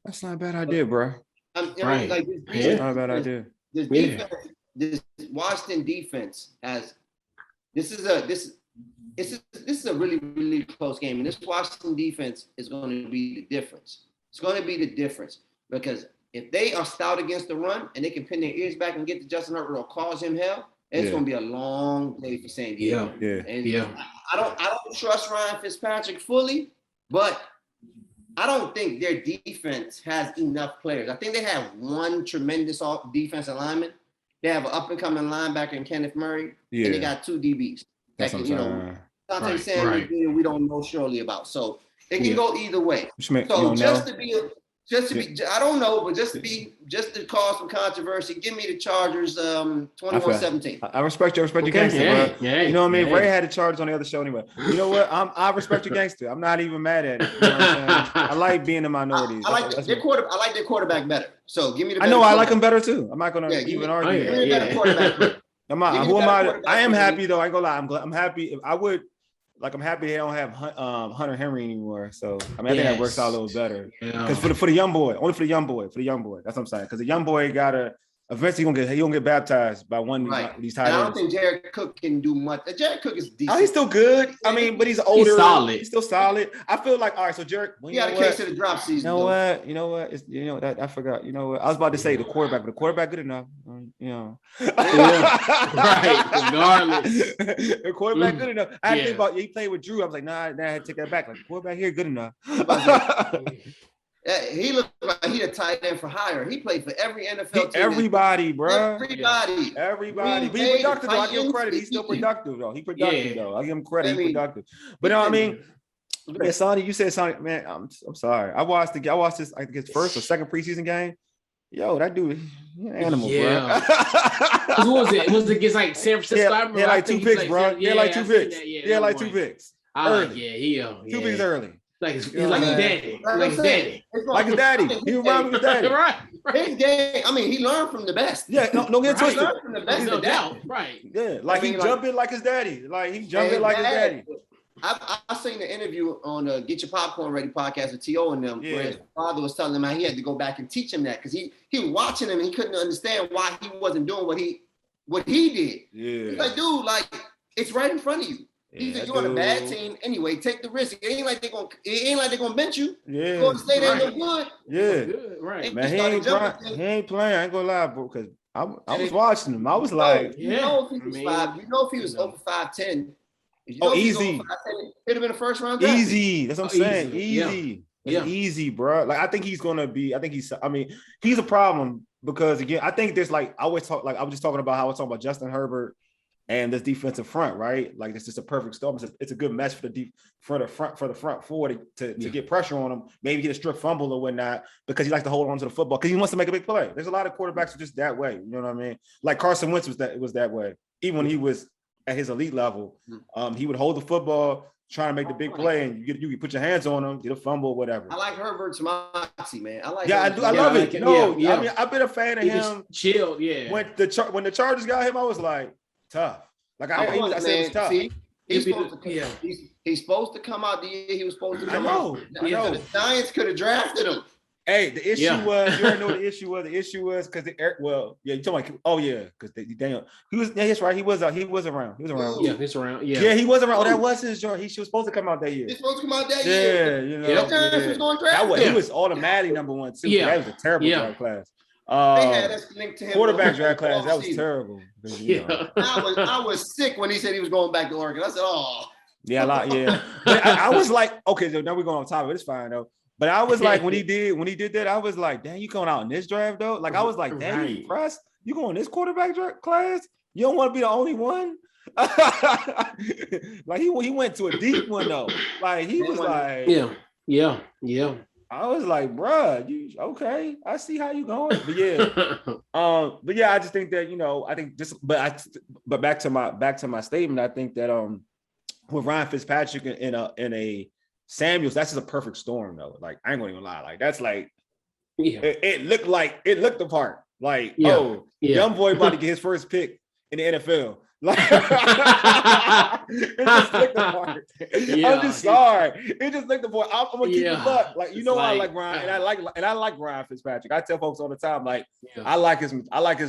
That's not a bad idea, bro. That's not a bad idea. This defense, this Washington defense this is a really, really close game. And this Washington defense is going to be the difference. It's going to be the difference because if they are stout against the run and they can pin their ears back and get to Justin Herbert or cause him hell, it's going to be a long day for San Diego. I don't trust Ryan Fitzpatrick fully, but I don't think their defense has enough players. I think they have one tremendous defensive lineman. They have an up-and-coming linebacker in Kenneth Murray, and they got two DBs. That's what I'm saying. Dante Samuel, we don't know surely about. So it can go either way. So just to be, I don't know, but just to cause some controversy, give me the Chargers 21-17. I respect your gangster, bro. Yeah, you know what I mean? Ray had the Chargers on the other show anyway. You know what? I respect your gangster. I'm not even mad at it. You know what I'm saying? I like being in minorities. I like their quarterback better. So give me the. I know I like him better too. I'm not gonna even argue. Give me the better quarterback. Who am I? I am happy though. I ain't gonna lie. I'm happy. If I would. Like I'm happy they don't have Hunter Henry anymore. So I think that works out a little better. Because for the young boy, only for the young boy. That's what I'm saying. Because the young boy eventually he gonna get baptized by one of these tight ends. I don't think Jared Cook can do much. Jared Cook is decent. Oh, he's still good. I mean, but he's older. He's solid. He's still solid. I feel like all right. So Jared, he got a case of the drop season. You know what? I forgot. You know what? I was about to say the quarterback, but the quarterback good enough. Right. Regardless, the quarterback good enough. I had to think about he played with Drew. I was like, nah, I had to take that back. Like quarterback here, good enough. He looked like he a tight end for hire. He played for every NFL team. Everybody, bro. Everybody. But he's productive though. I give him credit. He's still productive though. He productive though. I give him credit. He's productive. But I mean, man, Sonny, you said Sonny, man. I'm sorry. I watched this. I think his first or second preseason game. Yo, that dude, he's an animal, bro. What was it? It was against like San Francisco. He had like 2 picks, bro. He had like 2 picks. He had like 2 picks. Two picks early. Like his daddy. Like his daddy. Like his daddy. He reminded me of his daddy. Right. His game, I mean, he learned from the best. Yeah, no get twisted. He learned from the best. No doubt. Right. Yeah, like he jumping like his daddy. Like he jumping like his daddy. I seen the interview on the Get Your Popcorn Ready podcast with T.O. and them, where his father was telling him how he had to go back and teach him that because he was watching him and he couldn't understand why he wasn't doing what he did. Yeah. He's like, dude, like it's right in front of you. He said, you're on a bad team anyway. Take the risk. It ain't like they're gonna bench you. Yeah. You're gonna stay there and look good. Yeah. Good. Right. Man, he ain't playing. I ain't gonna lie, bro, because I was watching him. I was like, you know if he was over 5'10", easy. It'd have been a first round draft. Easy. That's what I'm saying. Easy. Yeah. Easy, bro. Like I think he's he's a problem because again, I think there's like I was just talking about how I was talking about Justin Herbert and this defensive front, right? Like it's just a perfect storm. It's a good match for the front four to get pressure on him, maybe get a strip fumble or whatnot, because he likes to hold on to the football because he wants to make a big play. There's a lot of quarterbacks who are just that way. You know what I mean? Like Carson Wentz was that way. Even when he was at his elite level, he would hold the football, trying to make the big play, and you can put your hands on him, get a fumble, whatever. I like Herbert's moxie, man. I love it. I mean, I've been a fan of him. Chilled, yeah. When the Chargers got him, I was like, tough. Like I said, it was tough. See, he's supposed to come out the year he was supposed to come out. I know. The Giants could have drafted him. Hey, the issue was, you already know what the issue was. The issue was because you're talking about, because Daniel, that's right. He was around. He was around. Yeah, he's around. Yeah, he was around. Oh, that was his joint. He was supposed to come out that year. He's supposed to come out that year. Yeah, you know. Was going draft. He was automatically number one too. Yeah. That was a terrible draft class. had us linked to him. Quarterback draft class, that was terrible. I was sick when he said he was going back to Oregon. I said, oh. Yeah, But I was like, okay, so now we're going on top of it. It's fine though. But I was like, when he did that, I was like, dang, you going out in this draft though? Like I was like, dang, you impressed? You going this quarterback draft class? You don't want to be the only one? Like he went to a deep one though. Like he was like, yeah. I was like, bruh, you okay? I see how you going, but yeah, I just think that I think just, but back to my statement, I think that with Ryan Fitzpatrick in a Samuels, that's just a perfect storm though. Like I ain't gonna even lie, like that's like, it looked the part. Like young boy about to get his first pick in the NFL. Like it just looked the part. I'm just sorry. It just looked the part. I'm gonna keep it up. Like I like Ryan, and I like Ryan Fitzpatrick. I tell folks all the time, like I like his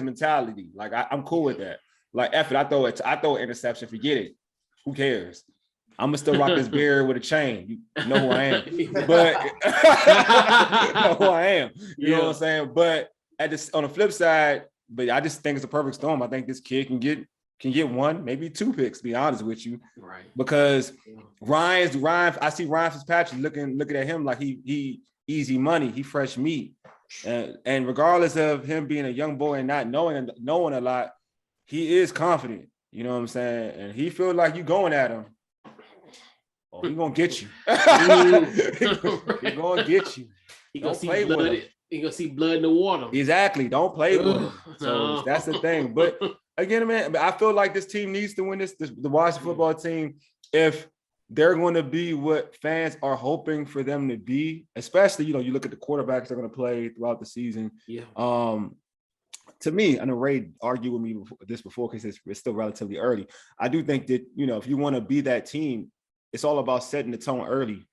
mentality. Like I'm cool with that. Like F it, I throw an interception, forget it. Who cares? I'm gonna still rock this beard with a chain. You know who I am. But you know who I am. You know what I'm saying? But on the flip side, but I just think it's a perfect storm. I think this kid can get one, maybe two picks, to be honest with you. Right. Because Ryan, I see Ryan Fitzpatrick looking at him like he easy money, he fresh meat. And regardless of him being a young boy and not knowing a lot, he is confident. You know what I'm saying? And he feels like you going at him. Oh, he gonna get you. He gonna get you. He gonna play with him. You gonna see blood in the water. Exactly. Don't play with him. So that's the thing. But again, man, I feel like this team needs to win the Washington football team if they're going to be what fans are hoping for them to be. Especially, you look at the quarterbacks they're going to play throughout the season. Yeah. To me, I know Ray argued with me before because it's still relatively early. I do think that if you want to be that team, it's all about setting the tone early.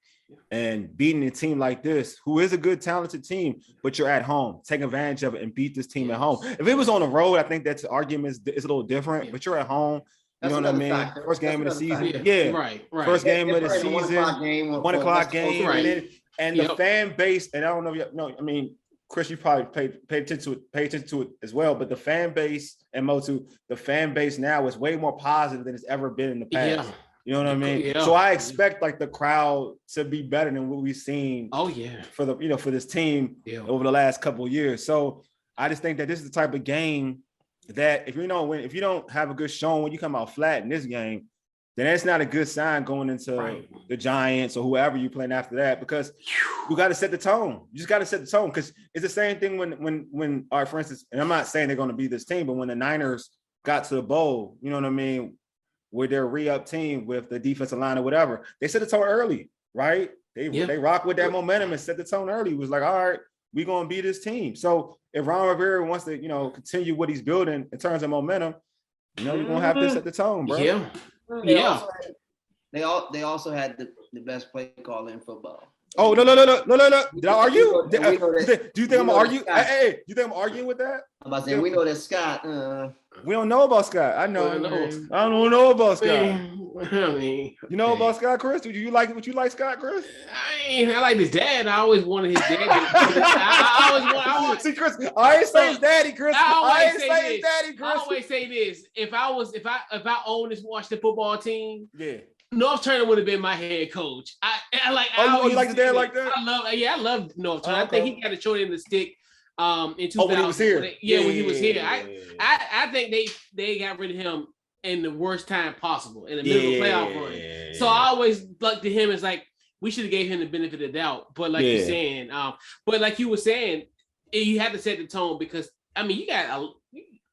And beating a team like this, who is a good, talented team, but you're at home, take advantage of it and beat this team at home. If it was on the road, I think that argument is a little different, but you're at home. You know what I mean? Factor. First game of the season. Right. First game of the season. 1 o'clock game. Right. And the fan base, and I don't know, I mean, Chris, you probably pay attention to it as well, but the fan base, and Motu, the fan base now is way more positive than it's ever been in the past. Yeah. You know what I mean? Yeah. So I expect like the crowd to be better than what we've seen. Oh yeah. For this team over the last couple of years. So I just think that this is the type of game that if you don't have a good showing when you come out flat in this game, then that's not a good sign going into the Giants or whoever you playing after that, because you got to set the tone. You just got to set the tone, because it's the same thing when all right, for instance, and I'm not saying they're going to be this team, but when the Niners got to the bowl, you know what I mean, with their re-up team with the defensive line or whatever, they set the tone early, right? They rock with that momentum and set the tone early. It was like, all right, we're going to beat this team. So if Ron Rivera wants to, continue what he's building in terms of momentum, you're going to have to set the tone, bro. Yeah. They also had the best play caller in football. Oh, no. Did I argue? Do you think I'm arguing? Hey, you think I'm arguing with that? I'm about to say, we know that Scott. We don't know about Scott. I know. I don't know about Scott. You know about Scott, Chris? Do you like Scott, Chris? I like his dad. I always wanted his dad. I always see, Chris. I ain't say his daddy, Chris. I ain't say his daddy, Chris. I always say this: if I own this Washington football team, yeah, North Turner would have been my head coach. I like. You like his dad like that? I love North Turner. I think he got a short end of the stick. In 2000, when he was here. When he was here. I think they got rid of him in the worst time possible, in the middle of the playoff run. So I always looked to him as like, we should have gave him the benefit of the doubt. But like you're saying, but like you were saying, you had to set the tone, because I mean,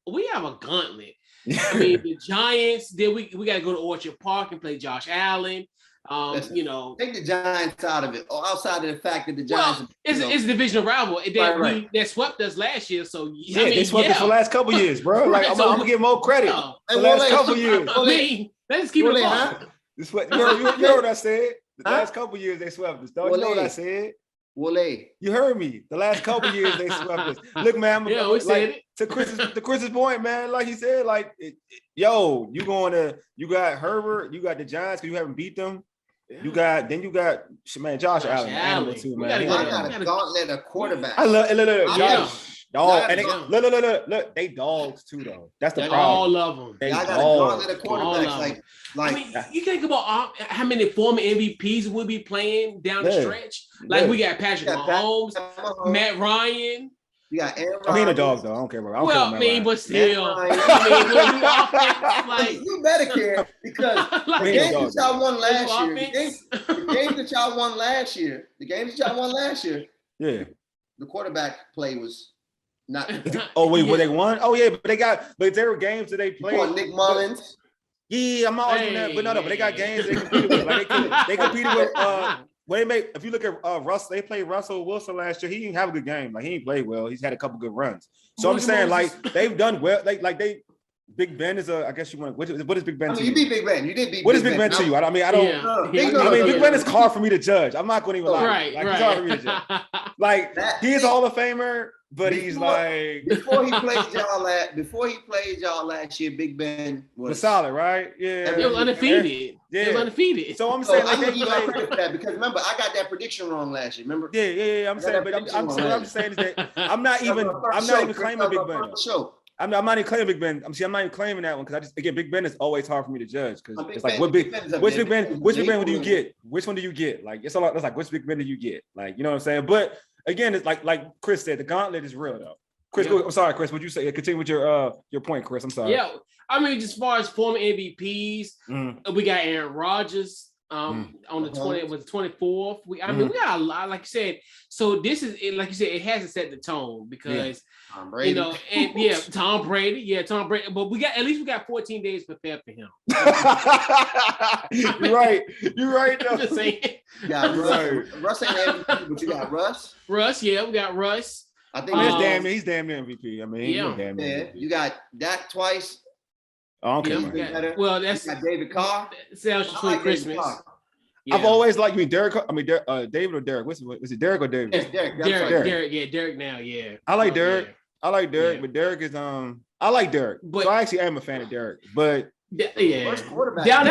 we have a gauntlet. I mean, the Giants, then we got to go to Orchard Park and play Josh Allen. Take the Giants out of it, or outside of the fact that the Giants. It's a divisional rival. They swept us last year, so they swept us the last couple years, bro. Like I'm gonna give more credit the last couple years. Let's keep it on. You heard what I said. The last couple years they swept us. Don't you know what I said? Wole. You heard me. The last couple years they swept us. Look, man, we said it. To Chris's point, man, like he said, like you got Herbert, you got the Giants because you haven't beat them. Yeah. You got Josh Allen, animal too, man. I got a gauntlet of quarterback. I love Dog, and look, they dogs too though. That's the problem. All of them. They dogs at the quarterbacks. I mean, you think about how many former MVPs will be playing down the stretch. Like we got Patrick Mahomes, Matt Ryan. You got Aaron I mean, a dog though. I don't care about. But still, you better care because the games that y'all won last year, the games that y'all won last year, yeah, the quarterback play was not. Oh wait, what they won? Oh yeah, but there were games that they played. Nick Mullins. Yeah, I'm not arguing that, but they got games they competed with. Like they competed with. If you look at Russell, they played Russell Wilson last year. He didn't have a good game. Like he didn't play well. He's had a couple good runs. So I'm just saying, like they've done well. Like they, Big Ben is I guess you want. What is Big Ben? You beat Big Ben. You did beat. What is Big Ben to you? I don't. Big Ben is hard for me to judge. I'm not going to even lie. Right. He's hard for me to judge. Like he's a Hall of Famer, but he's like before he played y'all last year. Big Ben was solid, right? Yeah, it was undefeated. Yeah, it was undefeated. So I'm saying, I'm gonna give you credit for that because remember, I got that prediction wrong last year. Remember? Yeah. I'm saying, but I'm saying is that I'm not even claiming Big Ben. I'm not even claiming Big Ben. I'm not even claiming that one because Big Ben is always hard for me to judge because it's like which Big Ben do you get? Which one do you get? Like it's like which Big Ben do you get? Like you know what I'm saying? But again, it's like Chris said, the gauntlet is real though. Chris, I'm sorry, Chris. Would you say continue with your point, Chris? I'm sorry. Yeah, I mean, as far as former MVPs, we got Aaron Rodgers on the 24th. We got a lot, like you said. So this is like you said, it has to set the tone because Tom Brady. Tom Brady. But we got 14 days to prepare for him. You're right. I'm just saying. You got Russ ain't MVP, but you got Russ. We got Russ. I think he's damn near MVP. I mean, he's damn near MVP. You got Dak twice. Oh, okay. That's you got David Carr. Sounds between Christmas. I've always liked David or Derek. Was it Derek or David? It's Derek. Derek now. Yeah. I like Derek. But Derek is I like Derek. But so I actually am a fan of Derek. But first quarterback. John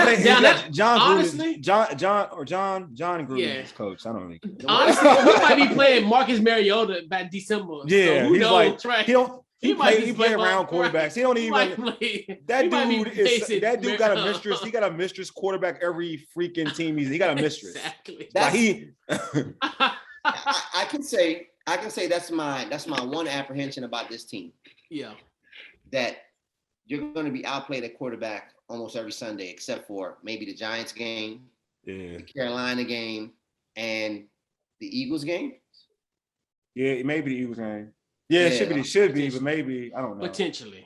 Gruden's coach. I don't really. Honestly, we might be playing Marcus Mariota by December. Yeah, so who knows? Like, right? He play around quarterbacks. He don't even. That dude got a mistress. He got a mistress quarterback every freaking team. He got a mistress. Exactly. I can say that's my one apprehension about this team. Yeah. That you're going to be outplayed at quarterback almost every Sunday, except for maybe the Giants game, the Carolina game, and the Eagles game. Yeah, maybe the Eagles game. Yeah, it should be, but maybe I don't know. Potentially.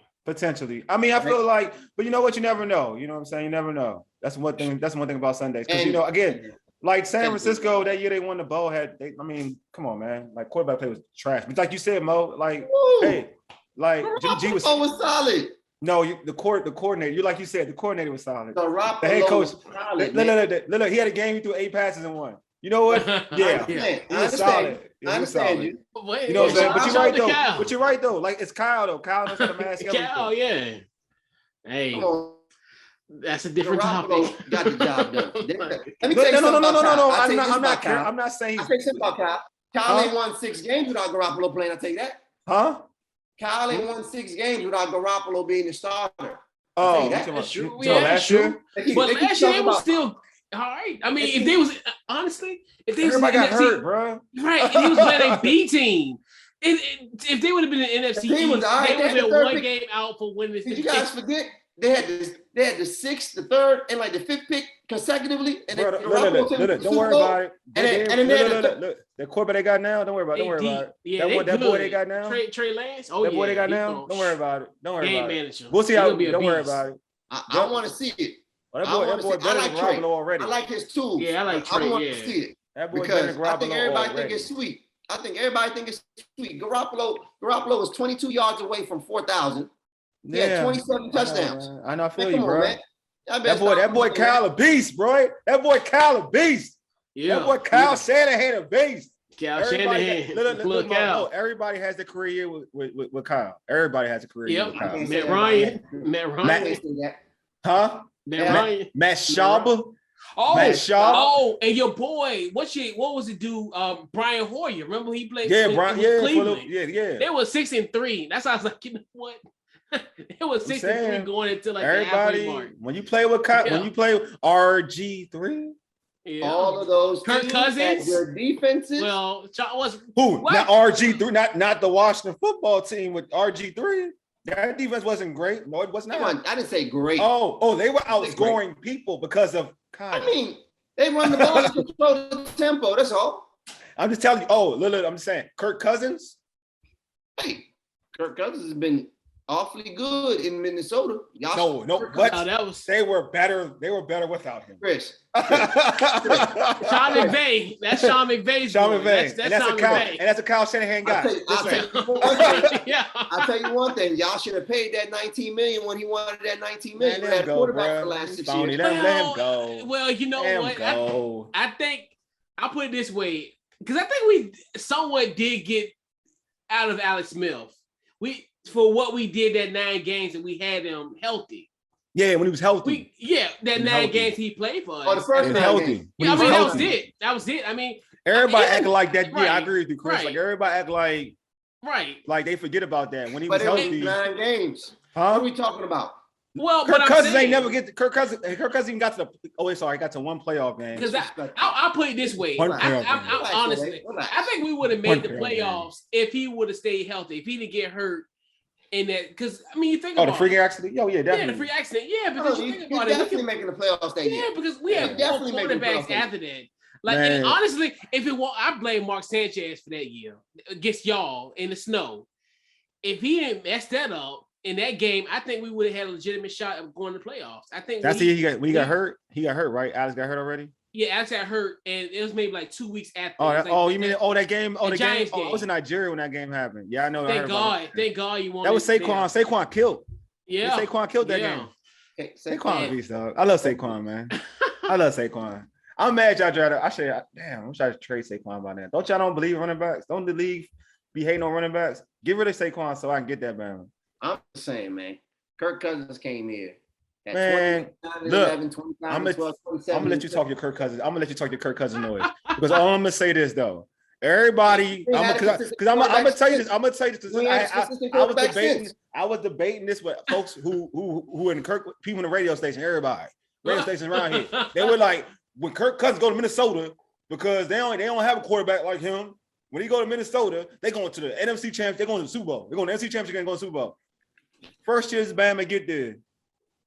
I mean, I feel like, but you know what? You never know. You know what I'm saying? You never know. That's one thing. That's one thing about Sundays because again, like San Francisco that year they won the bowl. I mean, come on, man. Like quarterback play was trash. But like you said, Mo, like hey, like Jimmy G was solid. No, the coordinator. You like you said, the coordinator was solid. The head coach. Solid, look, he had a game. He threw 8 passes and won. You know what? Yeah, he was solid. I understand you. You know what I'm saying? But you're right though. But you're right though. Like it's Kyle though. Kyle knows how to mask everything. Kyle, yeah. Hey, that's a different topic. Got the job done. Let me tell you something about no. Kyle. I'm not saying. I'll tell you something about Kyle. Kyle ain't won 6 games without Garoppolo playing. I'll tell you that. Huh? Kyle ain't won 6 games without Garoppolo being the starter. Oh, that's true. Last year? But last year it was still all right. I mean, if they was honestly, if they everybody was got hurt, bro. Right, and he was playing a B team. If they would have been an NFC, they would have been 1 game out for winning. Did you guys forget they had the 6th, the 3rd, and like the 5th pick consecutively? And don't worry about it. And then the quarterback they got now. Don't worry about it. Yeah, that boy they got now. Trey Lance. Oh, that boy they got now. Don't worry about it. Game manager. We'll see how. Don't worry about it. I want to see it. Well, that boy better than Garoppolo already. I like his tools. Yeah, I like Trey. I want to see it. That boy because I think everybody think it's sweet. Garoppolo was 22 yards away from 4,000. He had 27 touchdowns. I know. I feel you, bro. That boy Kyle a beast, bro. That boy Kyle a beast. Yeah. That boy Kyle Shanahan a beast. Kyle Shanahan. Look out. Everybody has a career with Kyle. Everybody has a career with Kyle. Matt Ryan. Huh? Matt Ryan. Matt Schaub. Matt Shaw. Oh, and your boy, what was it do? Brian Hoyer. Remember he played Cleveland. Yeah. They were 6-3. That's how I was like, you know what? It was 6-3 going into like the halfway mark. When you play with RG3. Yeah. All of those Kirk Cousins, their defenses. Well, was who? What? Not RG3, not the Washington football team with RG3. That defense wasn't great. No, it was not. I didn't say great. Oh, they were outscoring people because of Kyle. I mean, they run the ball and control the tempo. That's all. I'm just telling you. Oh, look, I'm just saying, Kirk Cousins. Hey, Kirk Cousins has been awfully good in Minnesota. No, they were better. They were better without him. Chris. Sean McVay. That's Sean McVay's. Sean McVay. That's a Kyle Shanahan guy. I'll tell you one thing. Y'all should have paid that $19 million when he wanted that $19 million. That quarterback for the last 6 years. Let him go. Well, you know what? I think I'll put it this way, because I think we somewhat did get out of Alex Smith. For what we did that 9 games and we had him healthy. Yeah, when he was healthy. That 9 games he played for us. Oh, the first 9 healthy. Yeah, that was it. That was it. I mean, everybody acting like that. Right, yeah, I agree with you, Chris. Right. Like everybody act like they forget about that when he was healthy. 9 games. Huh? What are we talking about? Well, Kirk Cousins ain't never get to Kirk Cousins even got to got to one playoff game. Because I'll put it this way. I honestly, I think we would have made the playoffs if he would have stayed healthy. If he didn't get hurt. In that, because I mean, you think about the freak accident. Yeah, definitely. Yeah, the freak accident. Yeah, because you think about it, definitely making the playoffs that year. Yeah, because we had 4 quarterbacks after that. Like, and honestly, I blame Mark Sanchez for that year against y'all in the snow. If he didn't mess that up in that game, I think we would have had a legitimate shot of going to the playoffs. I think that's he got hurt. He got hurt, right? Alex got hurt already. Yeah, Alex got hurt, and it was maybe like 2 weeks after. You mean that game? Oh, the game. Oh, I was in Nigeria when that game happened. Yeah, I know. Thank God you won. That was Saquon. Saquon killed. Yeah, Saquon killed that game. Okay, Saquon beast, dog. I love Saquon, man. I love Saquon. I'm mad y'all tried to. I'm trying to trade Saquon by now. Don't y'all believe running backs? Don't the league be hating on running backs? Get rid of Saquon so I can get that man. I'm just saying, man. Kirk Cousins came here. Man, look, I'm gonna let you talk your Kirk Cousins. I'm gonna let you talk your Kirk Cousins noise because I'm gonna say this though. Everybody, I'm gonna tell you this. I'm gonna tell you this. I was debating this with folks who in people in the radio station. Everybody, radio stations around here. They were like, when Kirk Cousins go to Minnesota because they don't have a quarterback like him. When he go to Minnesota, they going to the NFC Championship. They're going to the Super Bowl. They're going to the NFC Championship and going to the Super Bowl. First year, Bama get there.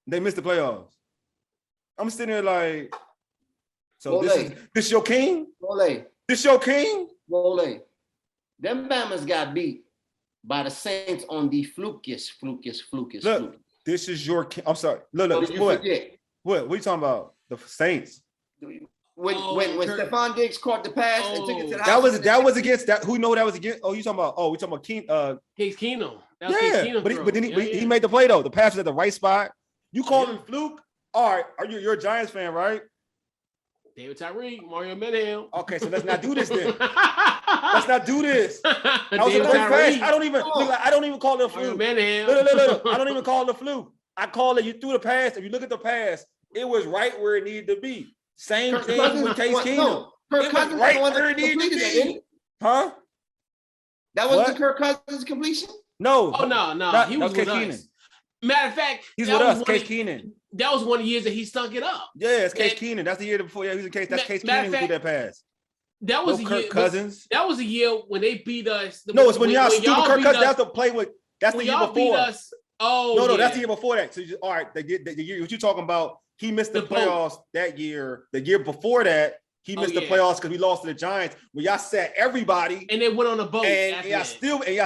They missed the playoffs. I'm sitting there like, so this your king? Wole. This your king? Wole. Them Bamas got beat by the Saints on the flukiest. Look, this is your king. I'm sorry. Look. What are you talking about? The Saints. When Stephon Diggs caught the pass and took it to the house. That was against that. Who know that was against? Oh, you talking about? Oh, we talking about Case Keenum. But then he made the play though. The pass was at the right spot. You call him fluke? All right. You're a Giants fan, right? David Tyree, Mario Manham. Okay, so let's not do this then. Let's not do this. That was a great pass. I don't even call it a fluke. Look. I don't even call it a fluke. I call it you threw the pass. If you look at the pass, it was right where it needed to be. Same thing with Case Keenum. Kirk Cousins right where it needed to be. Huh? That wasn't Kirk Cousins' completion? No. Oh, no. He was with us. Matter of fact, he's with us, Case Keenum. That was one of the years that he stunk it up. Yeah, it's Case Keenum. That's the year before. Yeah, he was in Case. That's Case Keenum who threw that pass. That was Kirk Cousins. That was a year when they beat us. No, it's when y'all stupid Kirk Cousins. That's the play with. That's the year before. Beat us. Oh, no, that's the year before that. So all right, the year what you talking about? He missed the playoffs that year. The year before that, he missed the playoffs because we lost to the Giants. Where y'all sat everybody, and they went on a boat. And y'all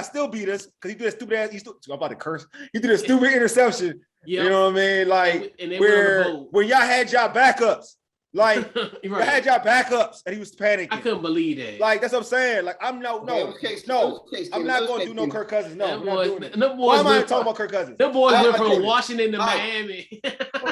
still beat us because he did a stupid ass. I'm about to curse. He did a stupid interception. Yep. You know what I mean? Like where y'all had y'all backups. Like right. You had y'all backups, and he was panicking. I couldn't believe that. Like that's what I'm saying. Like I'm I'm not going to do no Kirk Cousins. No, why am I talking about Kirk Cousins? The boys went from Washington to Miami.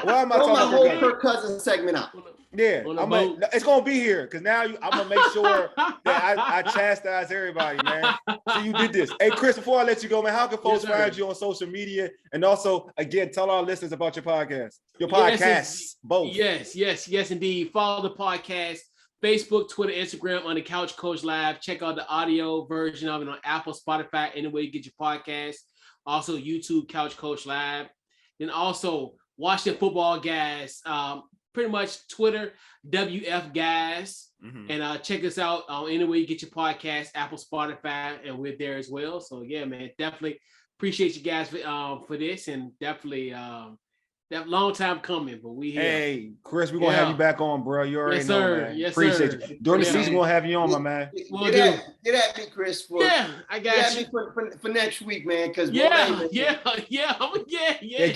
Why am I talking about Kirk Cousins segment out? Yeah, On the boat. it's gonna be here because now I'm gonna make sure that I chastise everybody, man. So you did this. Hey, Chris, before I let you go, man, how can folks find you on social media? And also, again, tell our listeners about your podcast. Your podcasts, both. Yes, indeed. Follow the podcast, Facebook, Twitter, Instagram on the Couch Coach Live. Check out the audio version of it on Apple, Spotify, anywhere you get your podcast. Also, YouTube, Couch Coach Live. Then also, Washington Football Guys. Pretty much Twitter, WF Guys. And check us out anywhere you get your podcast, Apple, Spotify, and we're there as well. So yeah, man, definitely appreciate you guys for this, and definitely that long time coming, but we here. Hey, Chris, we're gonna have you back on, bro. You already know, man. Yes, appreciate sir. you. During the season, we'll have you on, my man. Get at me, Chris. I got you. For next week, man. Because get at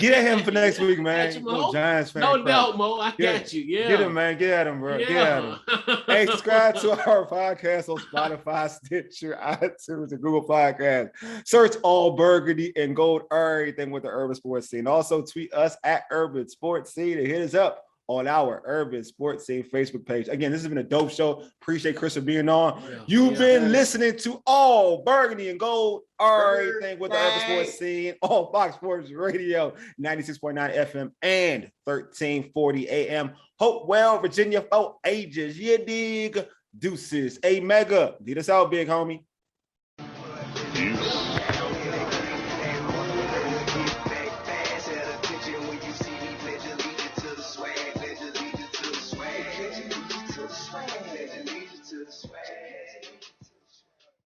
him for next week, man. You, Giants fan. No doubt, Mo. I got you. Yeah. Get him, man. Get at him, bro. Get at him. Hey, subscribe to our podcast on Spotify, Stitcher, iTunes, and Google Podcasts. Search All Burgundy and Gold Everything with the Urban Sports Scene. Also, tweet us at Urban Sports Scene and hit us up on our Urban Sports Scene Facebook page. Again, this has been a dope show. Appreciate Chris for being on. You've been listening to All Burgundy and Gold Everything with the Urban Sports Scene on Fox Sports Radio, 96.9 FM and 1340 AM. Hopewell, Virginia, for ages. You dig? Deuces. Hey, Mega, lead us out, big homie. Swag.